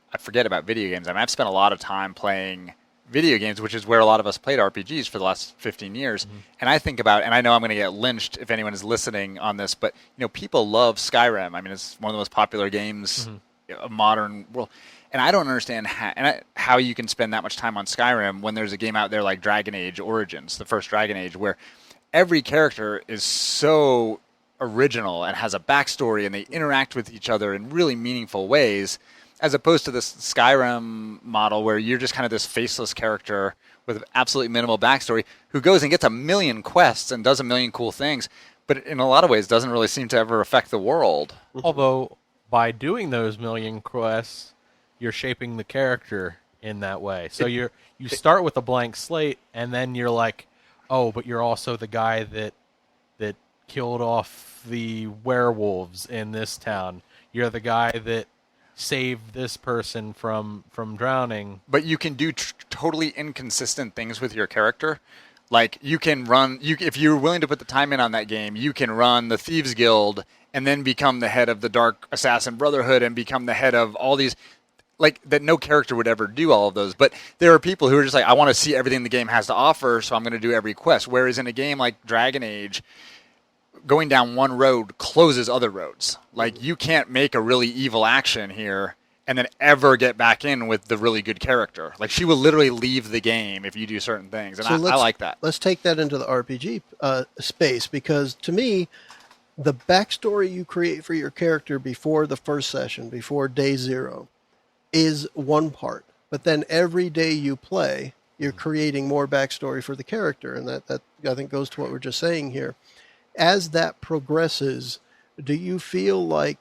Speaker 2: I forget about video games. I mean, I've spent a lot of time playing video games, which is where a lot of us played RPGs for the last 15 years. And I think about, and I know I'm going to get lynched if anyone is listening on this, but people love Skyrim. I mean, it's one of the most popular games of modern world. And I don't understand how you can spend that much time on Skyrim when there's a game out there like Dragon Age Origins, the first Dragon Age, where every character is so original and has a backstory, and they interact with each other in really meaningful ways, as opposed to this Skyrim model where you're just kind of this faceless character with absolutely minimal backstory who goes and gets a million quests and does a million cool things, but in a lot of ways doesn't really seem to ever affect the world.
Speaker 3: Although, by doing those million quests, you're shaping the character in that way. So you start with a blank slate, and then you're like, oh, but you're also the guy that killed off the werewolves in this town. You're the guy that saved this person from drowning.
Speaker 2: But you can do totally inconsistent things with your character. Like, you can run, if you're willing to put the time in on that game, you can run the Thieves Guild and then become the head of the Dark Assassin Brotherhood and become the head of all these, like, that no character would ever do all of those. But there are people who are just like, I want to see everything the game has to offer, so I'm going to do every quest. Whereas in a game like Dragon Age, going down one road closes other roads. Like, you can't make a really evil action here and then ever get back in with the really good character. Like, she will literally leave the game if you do certain things, and I like that.
Speaker 1: Let's take that into the RPG space, because to me, the backstory you create for your character before the first session, before day 0, is one part. But then every day you play, you're creating more backstory for the character, and that I think goes to what we're just saying here. As that progresses, do you feel like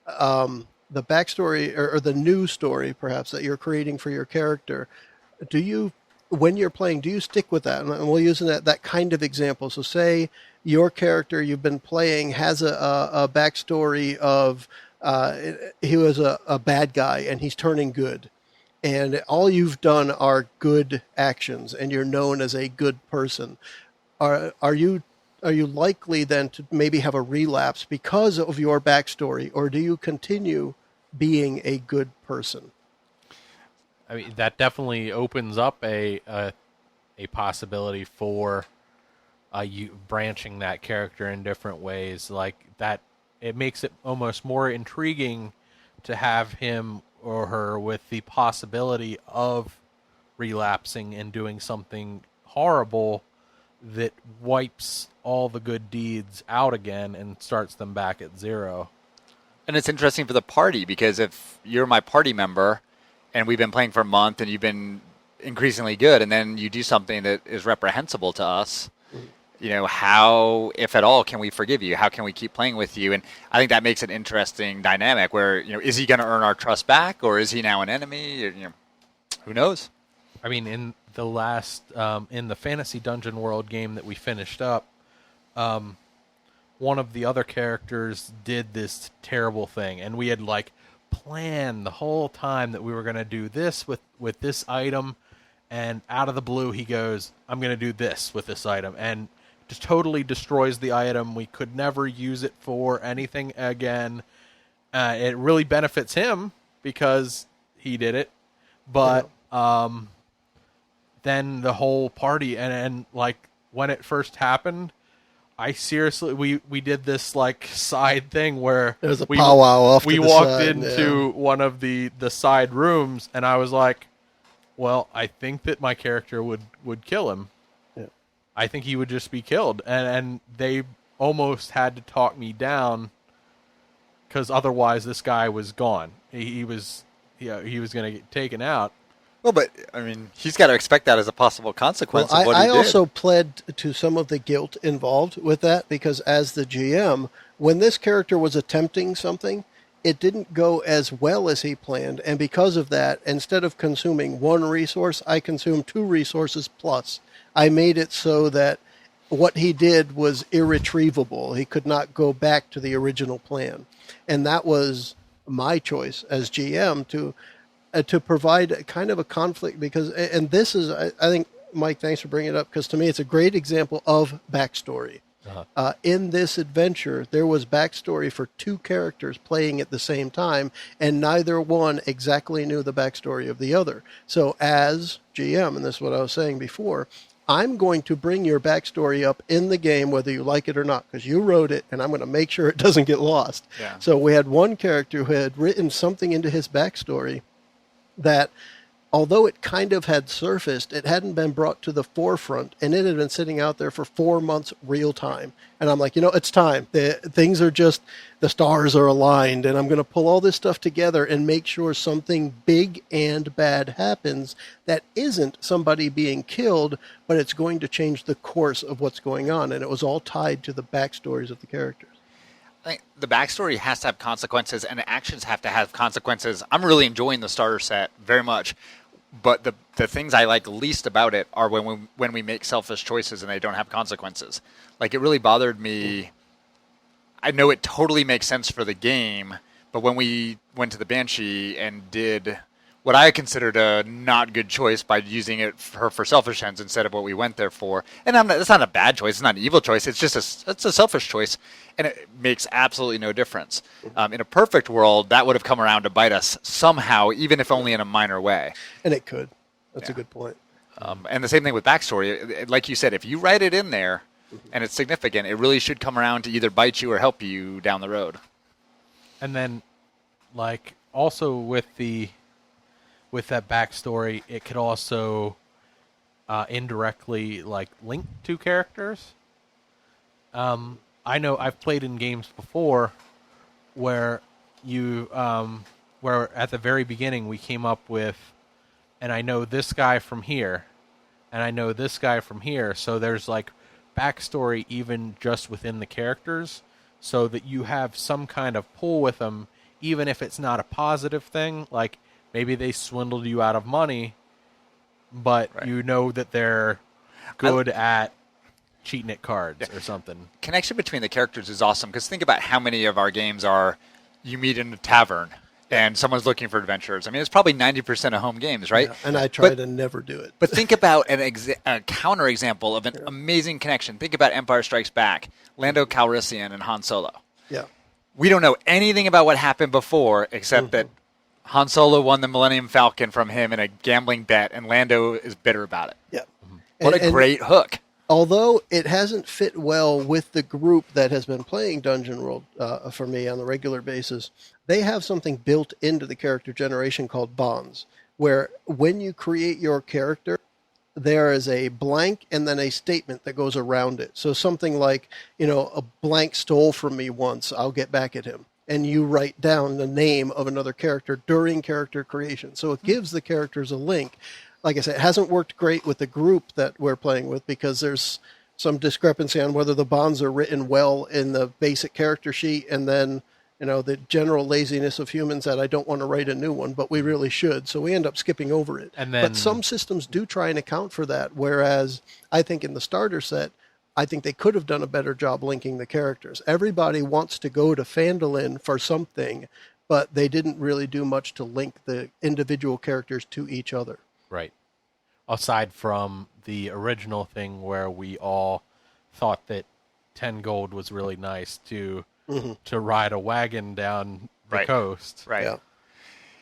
Speaker 1: the backstory or the new story, perhaps, that you're creating for your character, when you're playing, do you stick with that? And we'll use that kind of example. So say your character you've been playing has a backstory of he was a bad guy and he's turning good. And all you've done are good actions, and you're known as a good person. Are you likely then to maybe have a relapse because of your backstory, or do you continue being a good person?
Speaker 3: I mean, that definitely opens up a possibility for you branching that character in different ways. Like that, it makes it almost more intriguing to have him or her with the possibility of relapsing and doing something horrible that wipes all the good deeds out again and starts them back at 0.
Speaker 2: And it's interesting for the party, because if you're my party member and we've been playing for a month and you've been increasingly good, and then you do something that is reprehensible to us, how, if at all, can we forgive you? How can we keep playing with you? And I think that makes an interesting dynamic where, is he going to earn our trust back, or is he now an enemy? Who knows?
Speaker 3: I mean, in the last, in the Fantasy Dungeon World game that we finished up, one of the other characters did this terrible thing, and we had plan the whole time that we were going to do this with this item, and out of the blue he goes, I'm going to do this with this item, and just totally destroys the item. We could never use it for anything again. It really benefits him because he did it, but then the whole party and like when it first happened, I seriously we did this like side thing where
Speaker 1: there was a powwow off
Speaker 3: we
Speaker 1: to the
Speaker 3: walked
Speaker 1: side,
Speaker 3: into one of the side rooms, and I was like, well, I think that my character would kill him.
Speaker 1: Yeah.
Speaker 3: I think he would just be killed, and they almost had to talk me down because otherwise this guy was gone. He was going to get taken out.
Speaker 2: Well, but I mean, he's got to expect that as a possible consequence of what he
Speaker 1: I
Speaker 2: did.
Speaker 1: also pled to some of the guilt involved with that because as the GM, when this character was attempting something, it didn't go as well as he planned. And because of that, instead of consuming one resource, I consumed 2 resources plus. I made it so that what he did was irretrievable. He could not go back to the original plan. And that was my choice as GM to provide kind of a conflict because, and this is, I think, Mike, thanks for bringing it up because to me it's a great example of backstory. In this adventure, there was backstory for 2 characters playing at the same time, and neither one exactly knew the backstory of the other. So as GM, and this is what I was saying before, I'm going to bring your backstory up in the game, whether you like it or not, because you wrote it, and I'm going to make sure it doesn't get lost.
Speaker 2: Yeah.
Speaker 1: So we had one character who had written something into his backstory that, although it kind of had surfaced, it hadn't been brought to the forefront, and it had been sitting out there for 4 months real time. And I'm like, it's time. Things are just, the stars are aligned, and I'm going to pull all this stuff together and make sure something big and bad happens that isn't somebody being killed, but it's going to change the course of what's going on. And it was all tied to the backstories of the characters.
Speaker 2: I think the backstory has to have consequences, and the actions have to have consequences. I'm really enjoying the starter set very much, but the things I like least about it are when we make selfish choices and they don't have consequences. Like, it really bothered me. I know it totally makes sense for the game, but when we went to the Banshee and did what I considered a not good choice by using it for selfish ends instead of what we went there for. And it's not a bad choice. It's not an evil choice. It's just it's a selfish choice, and it makes absolutely no difference. In a perfect world, that would have come around to bite us somehow, even if only in a minor way.
Speaker 1: And it could. That's a good point.
Speaker 2: And the same thing with backstory. Like you said, if you write it in there and it's significant, it really should come around to either bite you or help you down the road.
Speaker 3: And then, like, also with that backstory, it could also indirectly like link to characters. I know I've played in games before where where at the very beginning we came up with, and I know this guy from here, and I know this guy from here, so there's like backstory even just within the characters, so that you have some kind of pull with them, even if it's not a positive thing, like maybe they swindled you out of money, but you know that they're good at cheating at cards or something.
Speaker 2: Connection between the characters is awesome, because think about how many of our games are you meet in a tavern and someone's looking for adventures. I mean, it's probably 90% of home games, right?
Speaker 1: Yeah, and I try to never do it.
Speaker 2: But think about a counter example of an amazing connection. Think about Empire Strikes Back, Lando Calrissian and Han Solo.
Speaker 1: Yeah.
Speaker 2: We don't know anything about what happened before, except that Han Solo won the Millennium Falcon from him in a gambling bet, and Lando is bitter about it.
Speaker 1: Yeah.
Speaker 2: What a great hook.
Speaker 1: Although it hasn't fit well with the group that has been playing Dungeon World for me on a regular basis, they have something built into the character generation called bonds, where when you create your character, there is a blank and then a statement that goes around it. So something like, a blank stole from me once, I'll get back at him. And you write down the name of another character during character creation. So it gives the characters a link. Like I said, it hasn't worked great with the group that we're playing with because there's some discrepancy on whether the bonds are written well in the basic character sheet, and then, the general laziness of humans that I don't want to write a new one, but we really should. So we end up skipping over it. But some systems do try and account for that, whereas I think in the starter set, I think they could have done a better job linking the characters. Everybody wants to go to Phandalin for something, but they didn't really do much to link the individual characters to each other.
Speaker 3: Right. Aside from the original thing where we all thought that 10 gold was really nice to ride a wagon down the coast.
Speaker 2: Right.
Speaker 1: Yeah.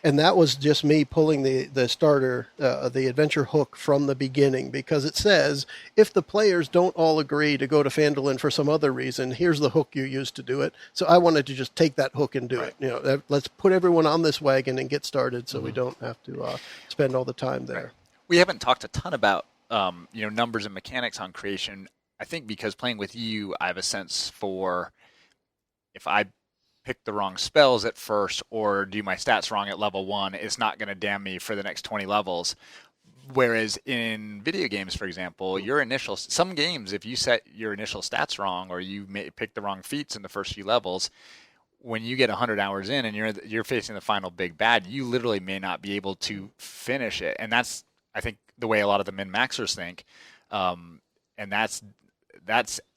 Speaker 1: And that was just me pulling the starter, the adventure hook from the beginning, because it says, if the players don't all agree to go to Phandalin for some other reason, here's the hook you used to do it. So I wanted to just take that hook and do it. Let's put everyone on this wagon and get started so we don't have to spend all the time there.
Speaker 2: Right. We haven't talked a ton about numbers and mechanics on creation. I think because playing with you, I have a sense for if I pick the wrong spells at first or do my stats wrong at level 1, it's not going to damn me for the next 20 levels. Whereas in video games, for example, some games, if you set your initial stats wrong or you pick the wrong feats in the first few levels, when you get 100 hours in and you're facing the final big bad, you literally may not be able to finish it. And that's, I think, the way a lot of the min-maxers think. And that's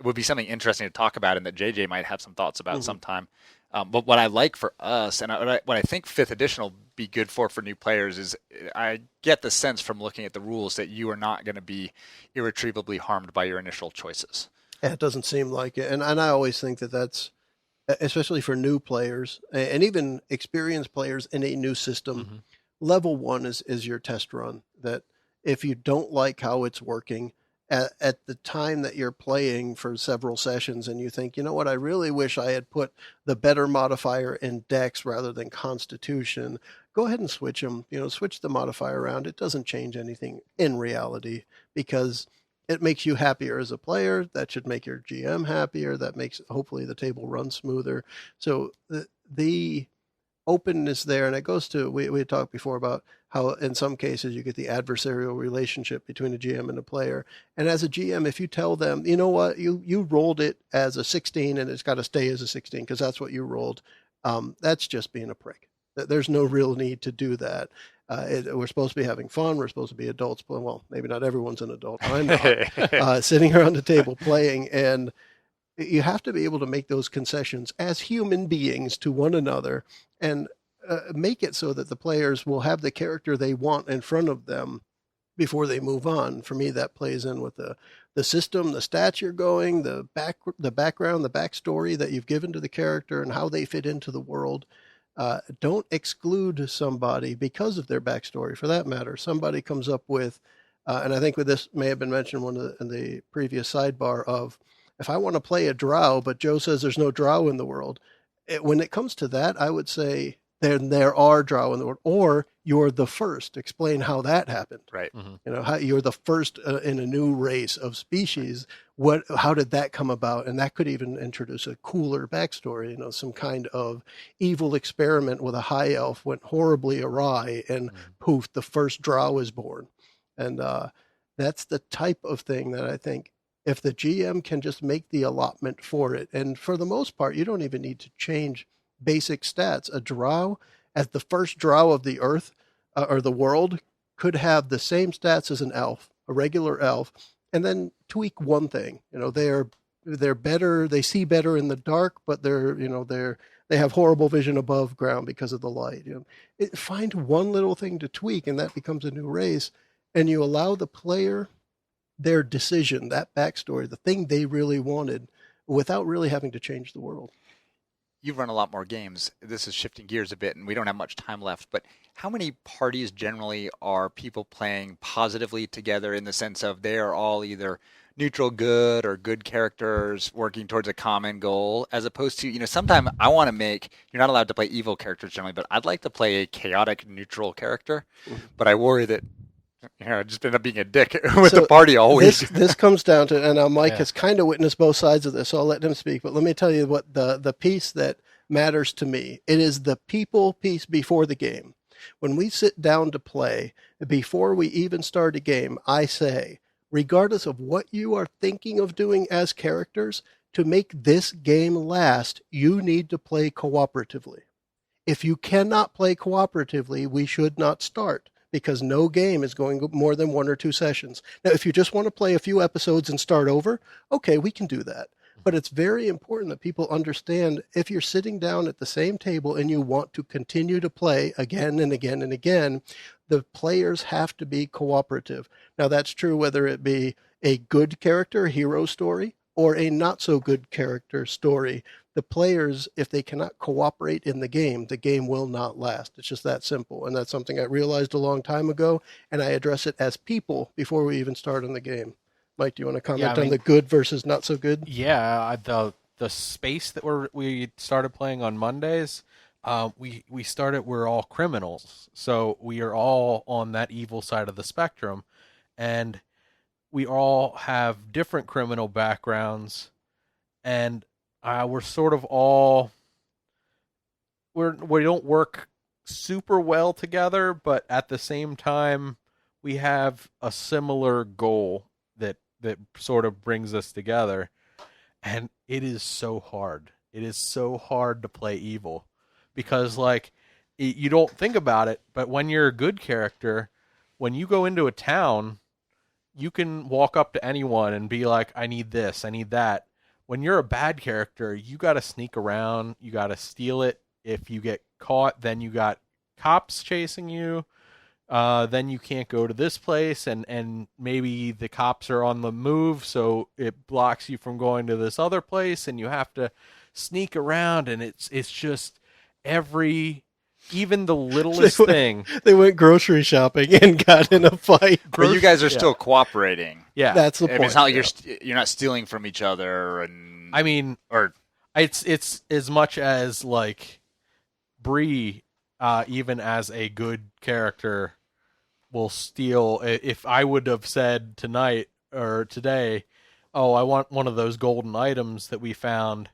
Speaker 2: would be something interesting to talk about and that JJ might have some thoughts about sometime. But what I like for us, and what I think 5th edition will be good for new players, is I get the sense from looking at the rules that you are not going to be irretrievably harmed by your initial choices.
Speaker 1: Yeah, it doesn't seem like it. And I always think that's, especially for new players, and even experienced players in a new system, level 1 is your test run. That if you don't like how it's working, at the time that you're playing for several sessions and you think, you know what, I really wish I had put the better modifier in Dex rather than Constitution, go ahead and switch them. Switch the modifier around. It doesn't change anything in reality because it makes you happier as a player. That should make your GM happier. That makes, hopefully, the table run smoother. So the openness there, and it goes to, we had talked before about how in some cases you get the adversarial relationship between a GM and a player. And as a GM, if you tell them, you know what, you rolled it as a 16 and it's got to stay as a 16 because that's what you rolled, that's just being a prick. There's no real need to do that. We're supposed to be having fun. We're supposed to be adults playing. Well, maybe not everyone's an adult. I'm not. Sitting around the table playing, and you have to be able to make those concessions as human beings to one another and make it so that the players will have the character they want in front of them before they move on. For me, that plays in with the system, the stats you're going, the background, the backstory that you've given to the character and how they fit into the world. Don't exclude somebody because of their backstory. For that matter, somebody comes up with, and I think with this may have been mentioned in the previous sidebar of, if I want to play a drow, but Joe says there's no drow in the world, when it comes to that, I would say then there are drow in the world, or you're the first. Explain how that happened.
Speaker 2: Right.
Speaker 1: How you're the first in a new race of species. How did that come about? And that could even introduce a cooler backstory. Some kind of evil experiment with a high elf went horribly awry, and poof, the first drow is born. And that's the type of thing that I think, if the GM can just make the allotment for it, and for the most part, you don't even need to change basic stats. A drow, as the first drow of the earth or the world, could have the same stats as an elf, a regular elf, and then tweak one thing. They're better. They see better in the dark, but they have horrible vision above ground because of the light. Find one little thing to tweak, and that becomes a new race, and you allow the player their decision, that backstory, the thing they really wanted, without really having to change the world.
Speaker 2: You've run a lot more games. This is shifting gears a bit, and we don't have much time left, but how many parties generally are people playing positively together in the sense of they are all either neutral good or good characters working towards a common goal, as opposed to, sometime I want to you're not allowed to play evil characters generally, but I'd like to play a chaotic neutral character, but I worry that I just end up being a dick with the party always.
Speaker 1: This comes down to, and Mike has kind of witnessed both sides of this, so I'll let him speak. But let me tell you what the piece that matters to me. It is the people piece before the game. When we sit down to play, before we even start a game, I say, regardless of what you are thinking of doing as characters, to make this game last, you need to play cooperatively. If you cannot play cooperatively, we should not start, because no game is going more than 1 or 2 sessions. Now, if you just want to play a few episodes and start over, okay, we can do that. But it's very important that people understand if you're sitting down at the same table and you want to continue to play again and again and again, the players have to be cooperative. Now, that's true whether it be a good character, hero story, or a not so good character story. The players, if they cannot cooperate in the game will not last. It's just that simple. And that's something I realized a long time ago, and I address it as people before we even start on the game. Mike, do you want to comment on the good versus not so good?
Speaker 3: Yeah, the space that we started playing on Mondays, we started, we're all criminals, so we are all on that evil side of the spectrum, and we all have different criminal backgrounds, and we're sort of all we don't work super well together, but at the same time we have a similar goal that sort of brings us together. And it is so hard. It is so hard to play evil because, like, you don't think about it, but when you're a good character, when you go into a town, you can walk up to anyone and be like, I need this, I need that. When you're a bad character, you got to sneak around, you got to steal it. If you get caught, then you got cops chasing you. Then you can't go to this place, and maybe the cops are on the move, so it blocks you from going to this other place, and you have to sneak around, and it's just even the littlest thing.
Speaker 1: They went grocery shopping and got in a fight.
Speaker 2: But you guys are still cooperating.
Speaker 3: Yeah,
Speaker 1: that's the
Speaker 2: I
Speaker 1: point.
Speaker 2: mean, it's not like you're not stealing from each other, and
Speaker 3: I mean,
Speaker 2: or
Speaker 3: it's as much as like Bree, even as a good character, will steal. If I would have said tonight or today, oh, I want one of those golden items that we found,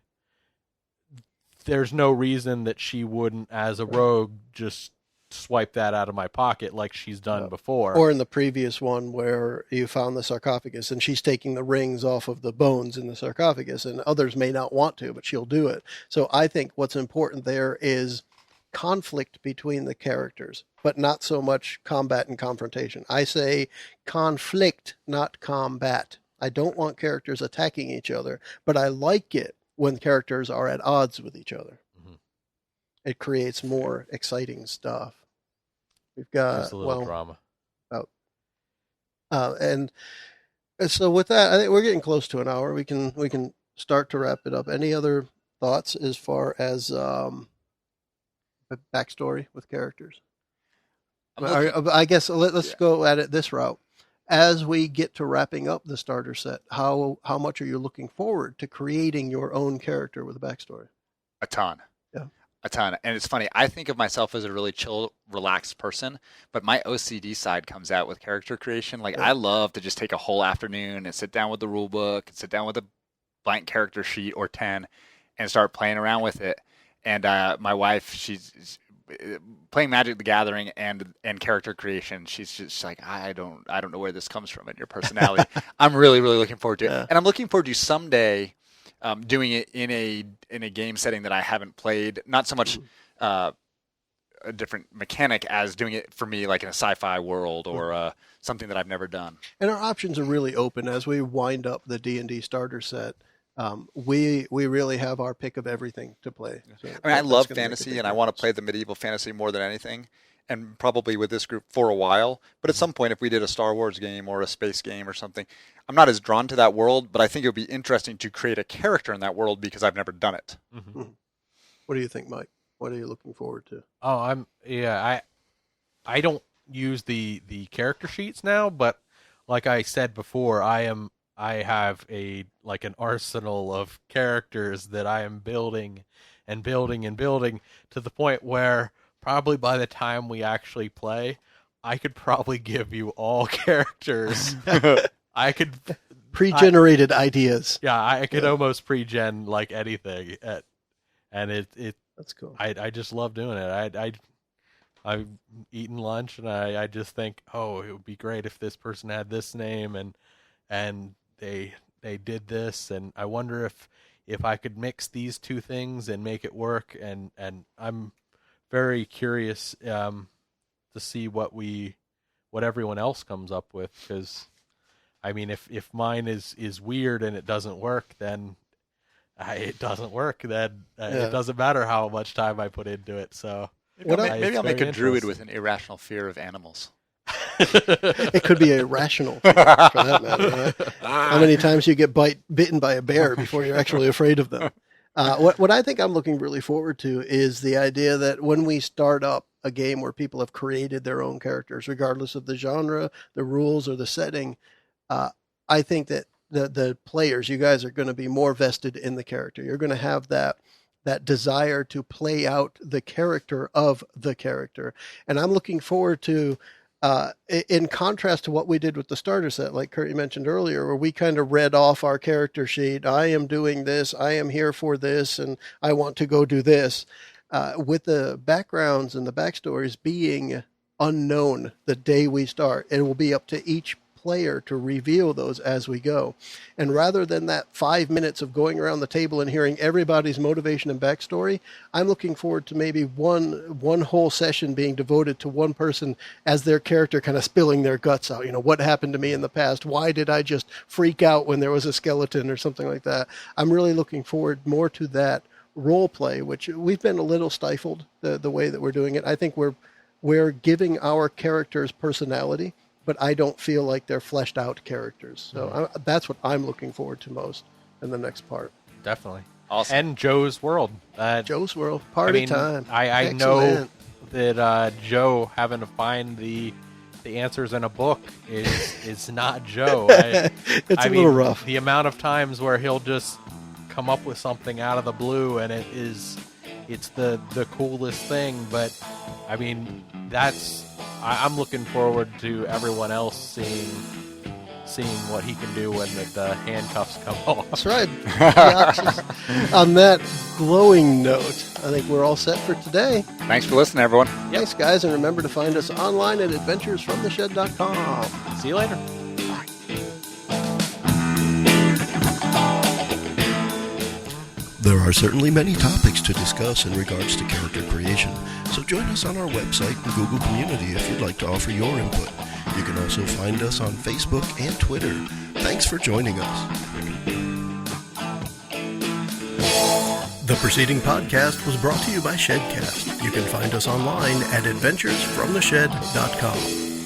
Speaker 3: there's no reason that she wouldn't, as a rogue, just swipe that out of my pocket like she's done before.
Speaker 1: Or in the previous one where you found the sarcophagus and she's taking the rings off of the bones in the sarcophagus, and others may not want to, but she'll do it. So I think what's important there is conflict between the characters, but not so much combat and confrontation. I say conflict, not combat. I don't want characters attacking each other, but I like it when characters are at odds with each other. Mm-hmm. It creates more exciting stuff. We've got
Speaker 3: just a little drama.
Speaker 1: And so with that, I think we're getting close to an hour. We can start to wrap it up. Any other thoughts as far as backstory with characters? I guess let's go at it this route. As we get to wrapping up the starter set, how much are you looking forward to creating your own character with a backstory?
Speaker 2: A ton.
Speaker 1: Yeah.
Speaker 2: A ton. And it's funny, I think of myself as a really chill, relaxed person, but my OCD side comes out with character creation. Like, I love to just take a whole afternoon and sit down with the rule book and sit down with a blank character sheet or 10 and start playing around with it. And my wife, she's playing Magic the Gathering and character creation. She's just like, I don't know where this comes from in your personality. I'm really, really looking forward to it. And I'm looking forward to someday doing it in a game setting that I haven't played. Not so much a different mechanic as doing it for me like in a sci-fi world or something that I've never done.
Speaker 1: And our options are really open as we wind up the D&D starter set. We really have our pick of everything to play. So
Speaker 2: I mean, I love fantasy, and I want to play the medieval fantasy more than anything, and probably with this group for a while. But at some point, if we did a Star Wars game or a space game or something, I'm not as drawn to that world, but I think it would be interesting to create a character in that world because I've never done it.
Speaker 1: Mm-hmm. What do you think, Mike? What are you looking forward to?
Speaker 3: Oh, I don't use the character sheets now, but like I said before, I have an arsenal of characters that I am building and building and building to the point where probably by the time we actually play, I could probably give you all characters. I could
Speaker 1: pre-generated ideas.
Speaker 3: Yeah, I could almost pre-gen like anything, and it.
Speaker 1: That's cool.
Speaker 3: I just love doing it. I've eaten lunch and I just think, oh, it would be great if this person had this name and they did this, and I wonder if I could mix these two things and make it work, and I'm very curious to see what everyone else comes up with, because I mean if mine is weird and it doesn't work, then it doesn't work. Then
Speaker 1: Yeah.
Speaker 3: it doesn't matter how much time I put into it. So
Speaker 2: Maybe I'll make a
Speaker 3: very
Speaker 2: druid
Speaker 3: interesting.
Speaker 2: with an irrational fear of animals.
Speaker 1: It could be a rational fear, for that matter. Right? How many times you get bitten by a bear before you're actually afraid of them? What I think I'm looking really forward to is the idea that when we start up a game where people have created their own characters, regardless of the genre, the rules, or the setting, I think that the players, you guys, are going to be more vested in the character. You're going to have that desire to play out the character of the character, and I'm looking forward to. In contrast to what we did with the starter set, like Kurt, you mentioned earlier, where we kind of read off our character sheet, I am doing this, I am here for this, and I want to go do this. With the backgrounds and the backstories being unknown the day we start, it will be up to each player to reveal those as we go. And rather than that 5 minutes of going around the table and hearing everybody's motivation and backstory, I'm looking forward to maybe one whole session being devoted to one person as their character kind of spilling their guts out. You know, what happened to me in the past? Why did I just freak out when there was a skeleton or something like that? I'm really looking forward more to that role play, which we've been a little stifled the way that we're doing it. I think we're giving our characters personality, but I don't feel like they're fleshed out characters. So that's what I'm looking forward to most in the next part.
Speaker 3: Definitely.
Speaker 2: Awesome.
Speaker 3: And Joe's World.
Speaker 1: Joe's World, party time.
Speaker 3: I know
Speaker 1: Excellent.
Speaker 3: that Joe having to find the answers in a book is not Joe.
Speaker 1: It's a little rough.
Speaker 3: The amount of times where he'll just come up with something out of the blue and it's the coolest thing. But I mean, I'm looking forward to everyone else seeing what he can do when the handcuffs come off.
Speaker 1: That's right. Yeah, on that glowing note, I think we're all set for today.
Speaker 2: Thanks for listening, everyone.
Speaker 1: Thanks, guys, and remember to find us online at adventuresfromtheshed.com.
Speaker 3: See you later.
Speaker 4: There are certainly many topics to discuss in regards to character creation, so join us on our website and Google community if you'd like to offer your input. You can also find us on Facebook and Twitter. Thanks for joining us. The preceding podcast was brought to you by Shedcast. You can find us online at adventuresfromtheshed.com.